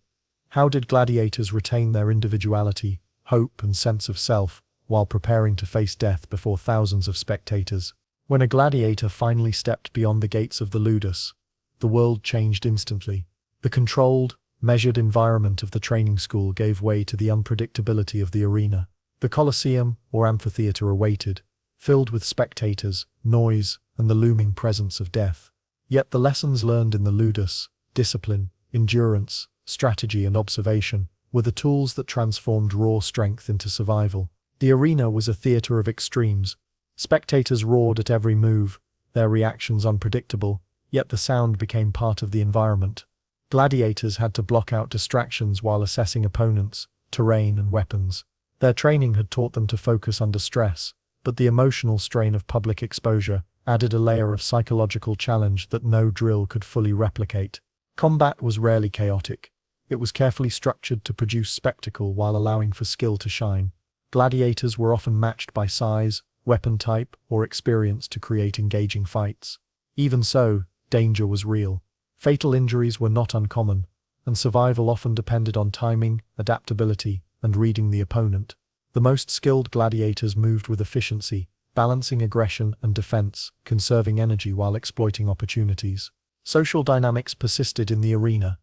S1: how did gladiators retain their individuality, hope, and sense of self, while preparing to face death before thousands of spectators? When a gladiator finally stepped beyond the gates of the ludus, the world changed instantly. The controlled, measured environment of the training school gave way to the unpredictability of the arena. The Colosseum, or amphitheater, awaited, filled with spectators, noise, and the looming presence of death. Yet the lessons learned in the ludus, discipline, endurance, strategy, and observation, were the tools that transformed raw strength into survival. The arena was a theater of extremes. Spectators roared at every move, their reactions unpredictable, yet the sound became part of the environment. Gladiators had to block out distractions while assessing opponents, terrain, and weapons. Their training had taught them to focus under stress, but the emotional strain of public exposure added a layer of psychological challenge that no drill could fully replicate. Combat was rarely chaotic. It was carefully structured to produce spectacle while allowing for skill to shine. Gladiators were often matched by size, weapon type, or experience to create engaging fights. Even so, danger was real. Fatal injuries were not uncommon, and survival often depended on timing, adaptability, and reading the opponent. The most skilled gladiators moved with efficiency, balancing aggression and defense, conserving energy while exploiting opportunities. Social dynamics persisted in the arena.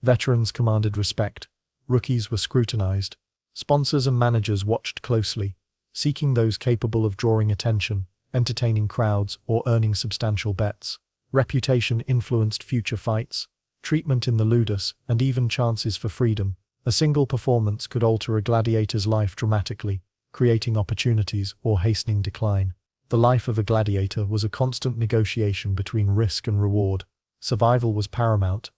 S1: Veterans commanded respect. Rookies were scrutinized. Sponsors and managers watched closely, seeking those capable of drawing attention, entertaining crowds, or earning substantial bets. Reputation influenced future fights, treatment in the ludus, and even chances for freedom. A single performance could alter a gladiator's life dramatically, creating opportunities or hastening decline. The life of a gladiator was a constant negotiation between risk and reward. Survival was paramount,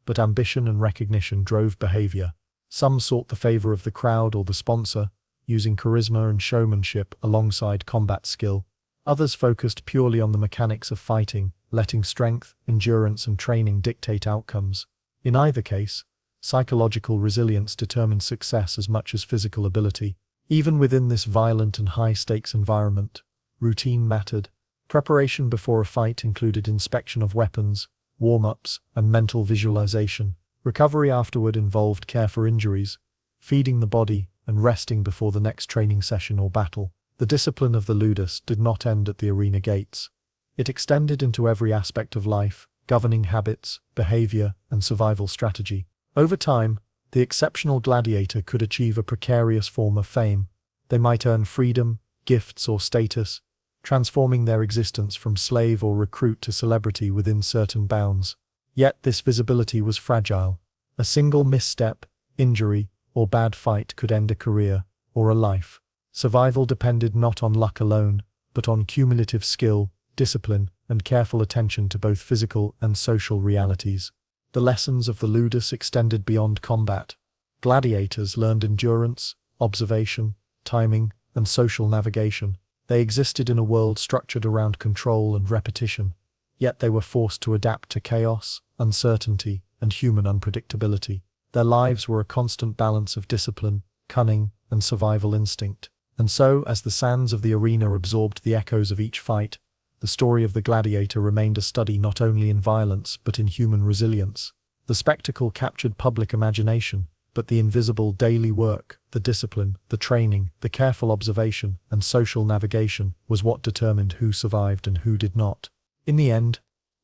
S1: but ambition and recognition drove behavior. Some sought the favor of the crowd or the sponsor, using charisma and showmanship alongside combat skill. Others focused purely on the mechanics of fighting, letting strength, endurance, and training dictate outcomes. In either case, psychological resilience determined success as much as physical ability. Even within this violent and high-stakes environment, routine mattered. Preparation before a fight included inspection of weapons, warm-ups, and mental visualization. Recovery afterward involved care for injuries, feeding the body, and resting before the next training session or battle. The discipline of the ludus did not end at the arena gates. It extended into every aspect of life, governing habits, behavior, and survival strategy. Over time, the exceptional gladiator could achieve a precarious form of fame. They might earn freedom, gifts, or status, transforming their existence from slave or recruit to celebrity within certain bounds. Yet this visibility was fragile. A single misstep, injury, or bad fight could end a career, or a life. Survival depended not on luck alone, but on cumulative skill, discipline, and careful attention to both physical and social realities. The lessons of the ludus extended beyond combat. Gladiators learned endurance, observation, timing, and social navigation. They existed in a world structured around control and repetition, yet they were forced to adapt to chaos, uncertainty, and human unpredictability. Their lives were a constant balance of discipline, cunning, and survival instinct. And so, as the sands of the arena absorbed the echoes of each fight, the story of the gladiator remained a study not only in violence but in human resilience. The spectacle captured public imagination, but the invisible daily work, the discipline, the training, the careful observation, and social navigation was what determined who survived and who did not. In the end,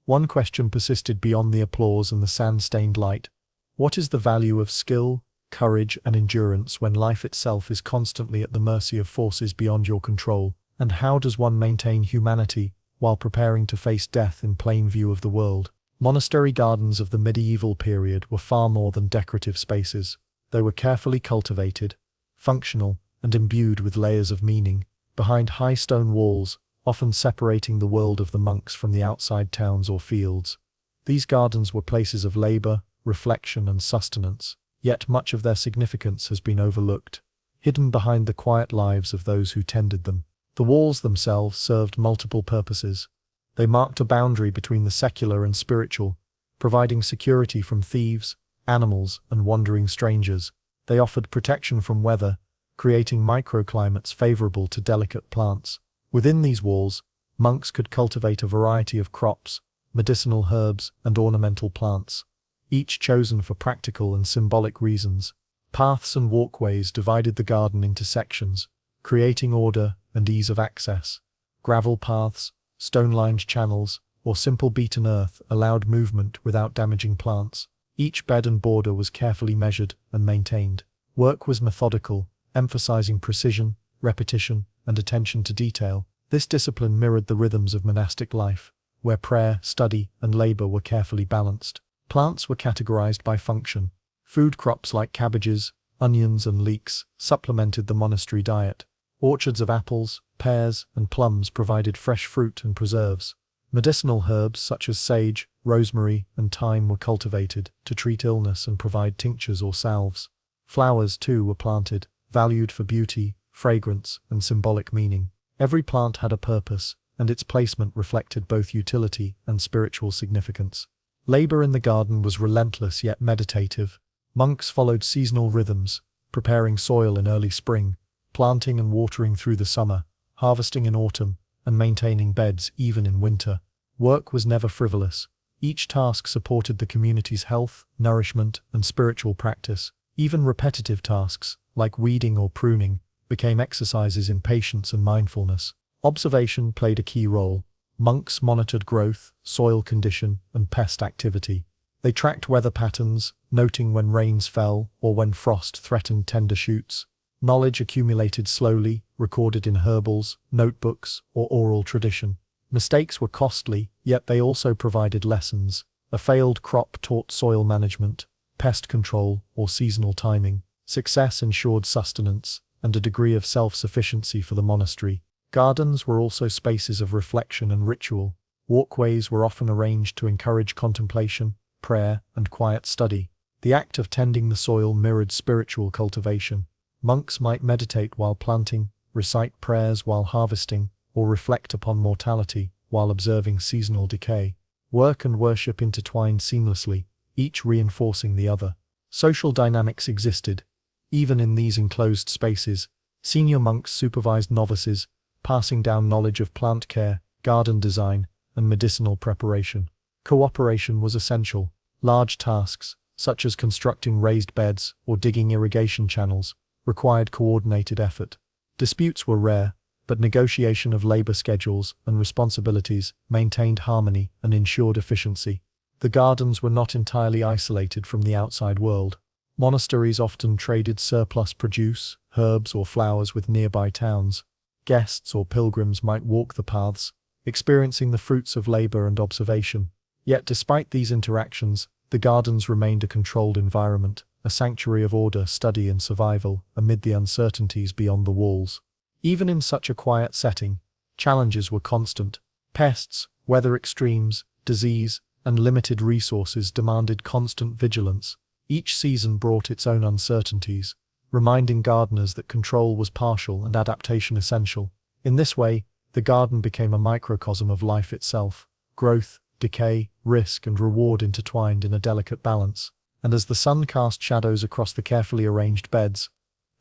S1: one question persisted beyond the applause and the sand-stained light. What is the value of skill, courage, and endurance when life itself is constantly at the mercy of forces beyond your control? And how does one maintain humanity while preparing to face death in plain view of the world? Monastery gardens of the medieval period were far more than decorative spaces. They were carefully cultivated, functional, and imbued with layers of meaning. Behind high stone walls, often separating the world of the monks from the outside towns or fields, these gardens were places of labor, reflection, and sustenance. Yet much of their significance has been overlooked, hidden behind the quiet lives of those who tended them. The walls themselves served multiple purposes. They marked a boundary between the secular and spiritual, providing security from thieves, animals, and wandering strangers. They offered protection from weather, creating microclimates favorable to delicate plants. Within these walls, monks could cultivate a variety of crops, medicinal herbs, and ornamental plants, each chosen for practical and symbolic reasons. Paths and walkways divided the garden into sections, creating order and ease of access. Gravel paths, stone-lined channels, or simple beaten earth allowed movement without damaging plants. Each bed and border was carefully measured and maintained. Work was methodical, emphasizing precision, repetition, and attention to detail. This discipline mirrored the rhythms of monastic life, where prayer, study, and labor were carefully balanced. Plants were categorized by function. Food crops like cabbages, onions, and leeks supplemented the monastery diet. Orchards of apples, pears, and plums provided fresh fruit and preserves. Medicinal herbs such as sage, rosemary, and thyme were cultivated to treat illness and provide tinctures or salves. Flowers, too, were planted, valued for beauty, fragrance, and symbolic meaning. Every plant had a purpose, and its placement reflected both utility and spiritual significance. Labor in the garden was relentless yet meditative. Monks followed seasonal rhythms, preparing soil in early spring, planting and watering through the summer, harvesting in autumn, and maintaining beds even in winter. Work was never frivolous. Each task supported the community's health, nourishment, and spiritual practice. Even repetitive tasks, like weeding or pruning, became exercises in patience and mindfulness. Observation played a key role. Monks monitored growth, soil condition, and pest activity. They tracked weather patterns, noting when rains fell or when frost threatened tender shoots. Knowledge accumulated slowly, recorded in herbals, notebooks, or oral tradition. Mistakes were costly, yet they also provided lessons. A failed crop taught soil management, pest control, or seasonal timing. Success ensured sustenance and a degree of self-sufficiency for the monastery. Gardens were also spaces of reflection and ritual. Walkways were often arranged to encourage contemplation, prayer, and quiet study. The act of tending the soil mirrored spiritual cultivation. Monks might meditate while planting, recite prayers while harvesting, or reflect upon mortality while observing seasonal decay. Work and worship intertwined seamlessly, each reinforcing the other. Social dynamics existed. Even in these enclosed spaces, senior monks supervised novices, passing down knowledge of plant care, garden design, and medicinal preparation. Cooperation was essential. Large tasks, such as constructing raised beds or digging irrigation channels, required coordinated effort. Disputes were rare, but negotiation of labor schedules and responsibilities maintained harmony and ensured efficiency. The gardens were not entirely isolated from the outside world. Monasteries often traded surplus produce, herbs or flowers with nearby towns. Guests or pilgrims might walk the paths, experiencing the fruits of labor and observation. Yet despite these interactions, the gardens remained a controlled environment, a sanctuary of order, study and survival amid the uncertainties beyond the walls. Even in such a quiet setting, challenges were constant. Pests, weather extremes, disease, and limited resources demanded constant vigilance. Each season brought its own uncertainties, reminding gardeners that control was partial and adaptation essential. In this way, the garden became a microcosm of life itself. Growth, decay, risk and reward intertwined in a delicate balance. And as the sun cast shadows across the carefully arranged beds,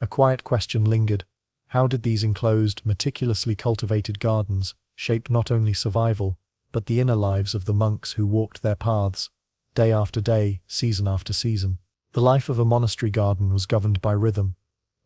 S1: a quiet question lingered. How did these enclosed, meticulously cultivated gardens shape not only survival, but the inner lives of the monks who walked their paths, day after day, season after season? The life of a monastery garden was governed by rhythm,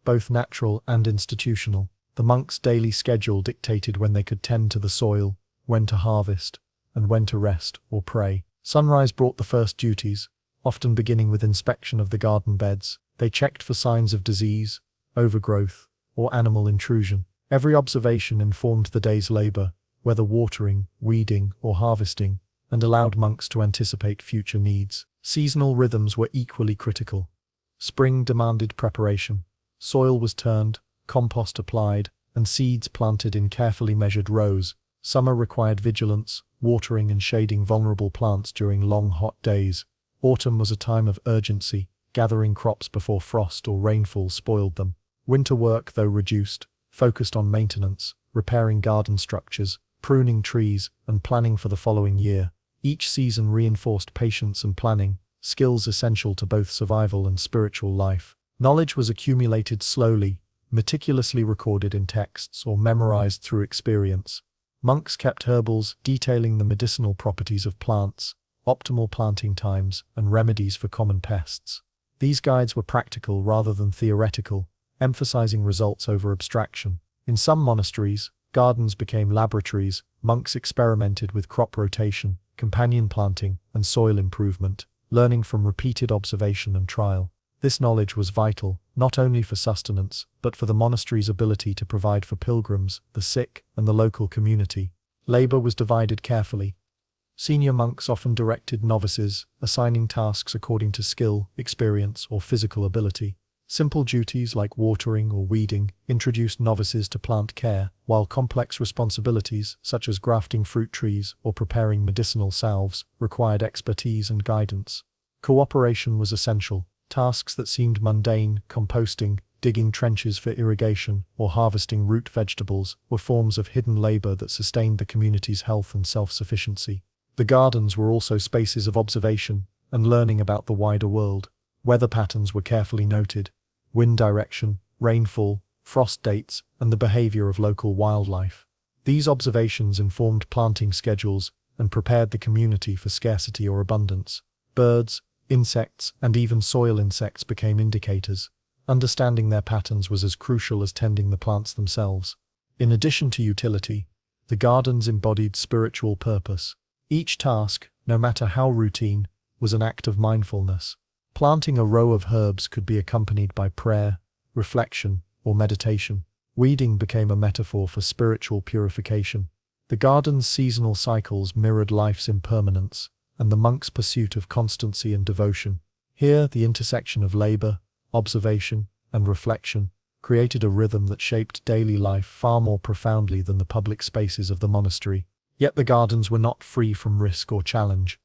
S1: both natural and institutional. The monks' daily schedule dictated when they could tend to the soil, when to harvest, and when to rest or pray. Sunrise brought the first duties, often beginning with inspection of the garden beds. They checked for signs of disease, overgrowth, or animal intrusion. Every observation informed the day's labor, whether watering, weeding, or harvesting, and allowed monks to anticipate future needs. Seasonal rhythms were equally critical. Spring demanded preparation. Soil was turned, compost applied, and seeds planted in carefully measured rows. Summer required vigilance, watering and shading vulnerable plants during long hot days. Autumn was a time of urgency, gathering crops before frost or rainfall spoiled them. Winter work, though reduced, focused on maintenance, repairing garden structures, pruning trees, and planning for the following year. Each season reinforced patience and planning, skills essential to both survival and spiritual life. Knowledge was accumulated slowly, meticulously recorded in texts or memorized through experience. Monks kept herbals detailing the medicinal properties of plants, optimal planting times, and remedies for common pests. These guides were practical rather than theoretical, emphasizing results over abstraction. In some monasteries, gardens became laboratories. Monks experimented with crop rotation, companion planting, and soil improvement, learning from repeated observation and trial. This knowledge was vital, not only for sustenance, but for the monastery's ability to provide for pilgrims, the sick, and the local community. Labor was divided carefully. Senior monks often directed novices, assigning tasks according to skill, experience, or physical ability. Simple duties like watering or weeding introduced novices to plant care, while complex responsibilities, such as grafting fruit trees or preparing medicinal salves, required expertise and guidance. Cooperation was essential. Tasks that seemed mundane, composting, digging trenches for irrigation, or harvesting root vegetables, were forms of hidden labor that sustained the community's health and self-sufficiency. The gardens were also spaces of observation and learning about the wider world. Weather patterns were carefully noted. Wind direction, rainfall, frost dates, and the behavior of local wildlife. These observations informed planting schedules and prepared the community for scarcity or abundance. Birds, insects, and even soil insects became indicators. Understanding their patterns was as crucial as tending the plants themselves. In addition to utility, the gardens embodied spiritual purpose. Each task, no matter how routine, was an act of mindfulness. Planting a row of herbs could be accompanied by prayer, reflection, or meditation. Weeding became a metaphor for spiritual purification. The garden's seasonal cycles mirrored life's impermanence, and the monk's pursuit of constancy and devotion. Here, the intersection of labor, observation, and reflection created a rhythm that shaped daily life far more profoundly than the public spaces of the monastery. Yet the gardens were not free from risk or challenge.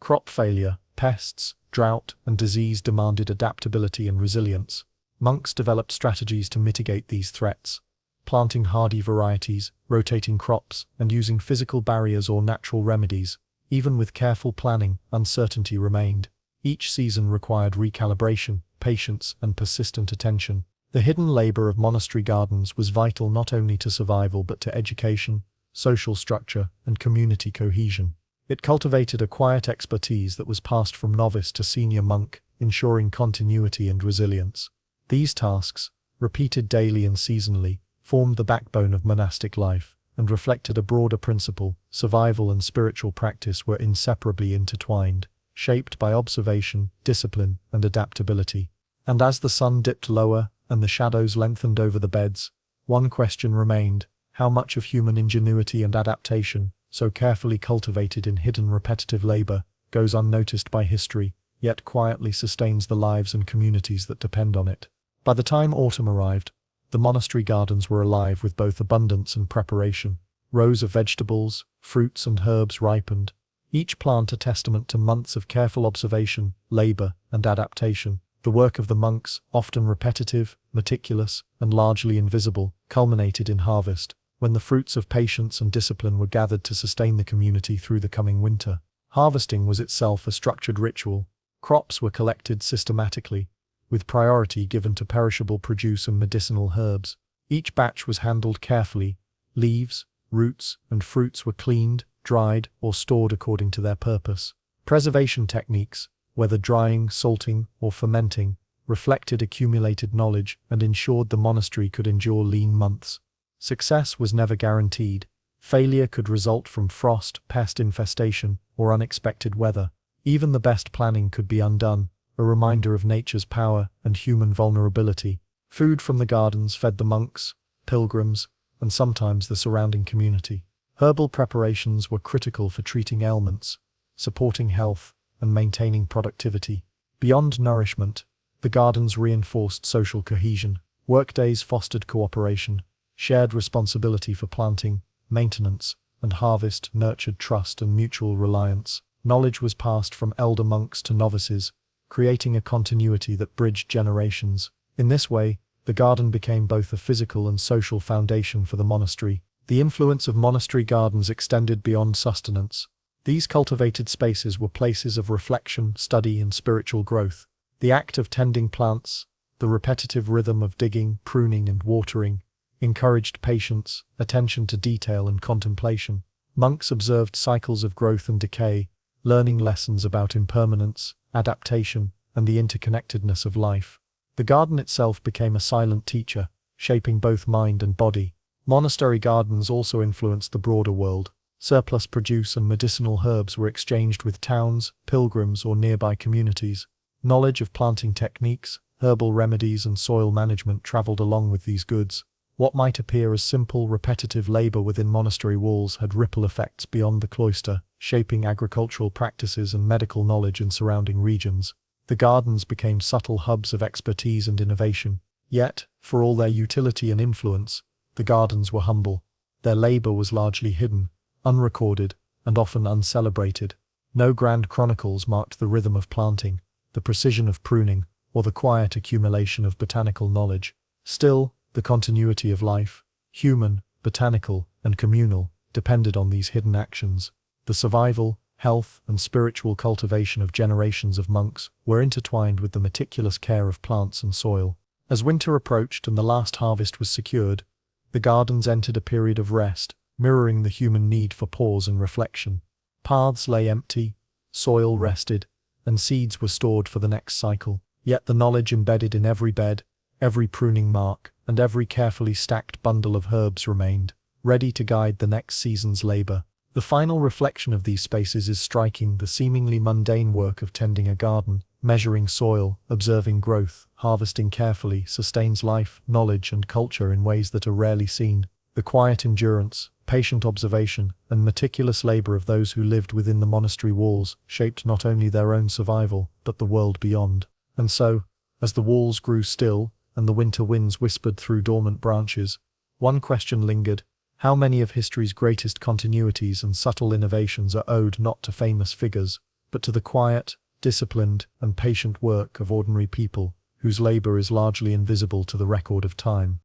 S1: Crop failure, pests, drought, and disease demanded adaptability and resilience. Monks developed strategies to mitigate these threats, planting hardy varieties, rotating crops, and using physical barriers or natural remedies. Even with careful planning, uncertainty remained. Each season required recalibration, patience, and persistent attention. The hidden labor of monastery gardens was vital not only to survival but to education, social structure, and community cohesion. It cultivated a quiet expertise that was passed from novice to senior monk, ensuring continuity and resilience. These tasks, repeated daily and seasonally, formed the backbone of monastic life, and reflected a broader principle: survival and spiritual practice were inseparably intertwined, shaped by observation, discipline, and adaptability. And as the sun dipped lower, and the shadows lengthened over the beds, one question remained: how much of human ingenuity and adaptation, so carefully cultivated in hidden repetitive labor, goes unnoticed by history, yet quietly sustains the lives and communities that depend on it? By the time autumn arrived, the monastery gardens were alive with both abundance and preparation. Rows of vegetables, fruits, and herbs ripened, each plant a testament to months of careful observation, labor, and adaptation. The work of the monks, often repetitive, meticulous, and largely invisible, culminated in harvest, when the fruits of patience and discipline were gathered to sustain the community through the coming winter. Harvesting was itself a structured ritual. Crops were collected systematically, with priority given to perishable produce and medicinal herbs. Each batch was handled carefully. Leaves, roots, and fruits were cleaned, dried, or stored according to their purpose. Preservation techniques, whether drying, salting, or fermenting, reflected accumulated knowledge and ensured the monastery could endure lean months. Success was never guaranteed. Failure could result from frost, pest infestation, or unexpected weather. Even the best planning could be undone, a reminder of nature's power and human vulnerability. Food from the gardens fed the monks, pilgrims, and sometimes the surrounding community. Herbal preparations were critical for treating ailments, supporting health, and maintaining productivity. Beyond nourishment, the gardens reinforced social cohesion. Workdays fostered cooperation. Shared responsibility for planting, maintenance, and harvest nurtured trust and mutual reliance. Knowledge was passed from elder monks to novices, creating a continuity that bridged generations. In this way, the garden became both a physical and social foundation for the monastery. The influence of monastery gardens extended beyond sustenance. These cultivated spaces were places of reflection, study, and spiritual growth. The act of tending plants, the repetitive rhythm of digging, pruning, and watering, encouraged patience, attention to detail, and contemplation. Monks observed cycles of growth and decay, learning lessons about impermanence, adaptation, and the interconnectedness of life. The garden itself became a silent teacher, shaping both mind and body. Monastery gardens also influenced the broader world. Surplus produce and medicinal herbs were exchanged with towns, pilgrims, or nearby communities. Knowledge of planting techniques, herbal remedies, and soil management traveled along with these goods. What might appear as simple, repetitive labor within monastery walls had ripple effects beyond the cloister, shaping agricultural practices and medical knowledge in surrounding regions. The gardens became subtle hubs of expertise and innovation. Yet, for all their utility and influence, the gardens were humble. Their labor was largely hidden, unrecorded, and often uncelebrated. No grand chronicles marked the rhythm of planting, the precision of pruning, or the quiet accumulation of botanical knowledge. Still, the continuity of life, human, botanical, and communal, depended on these hidden actions. The survival, health, and spiritual cultivation of generations of monks were intertwined with the meticulous care of plants and soil. As winter approached and the last harvest was secured, the gardens entered a period of rest, mirroring the human need for pause and reflection. Paths lay empty, soil rested, and seeds were stored for the next cycle. Yet the knowledge embedded in every bed, every pruning mark, and every carefully stacked bundle of herbs remained, ready to guide the next season's labor. The final reflection of these spaces is striking: the seemingly mundane work of tending a garden, measuring soil, observing growth, harvesting carefully, sustains life, knowledge, and culture in ways that are rarely seen. The quiet endurance, patient observation, and meticulous labor of those who lived within the monastery walls shaped not only their own survival, but the world beyond. And so, as the walls grew still, and the winter winds whispered through dormant branches, one question lingered: how many of history's greatest continuities and subtle innovations are owed not to famous figures, but to the quiet, disciplined, and patient work of ordinary people, whose labor is largely invisible to the record of time?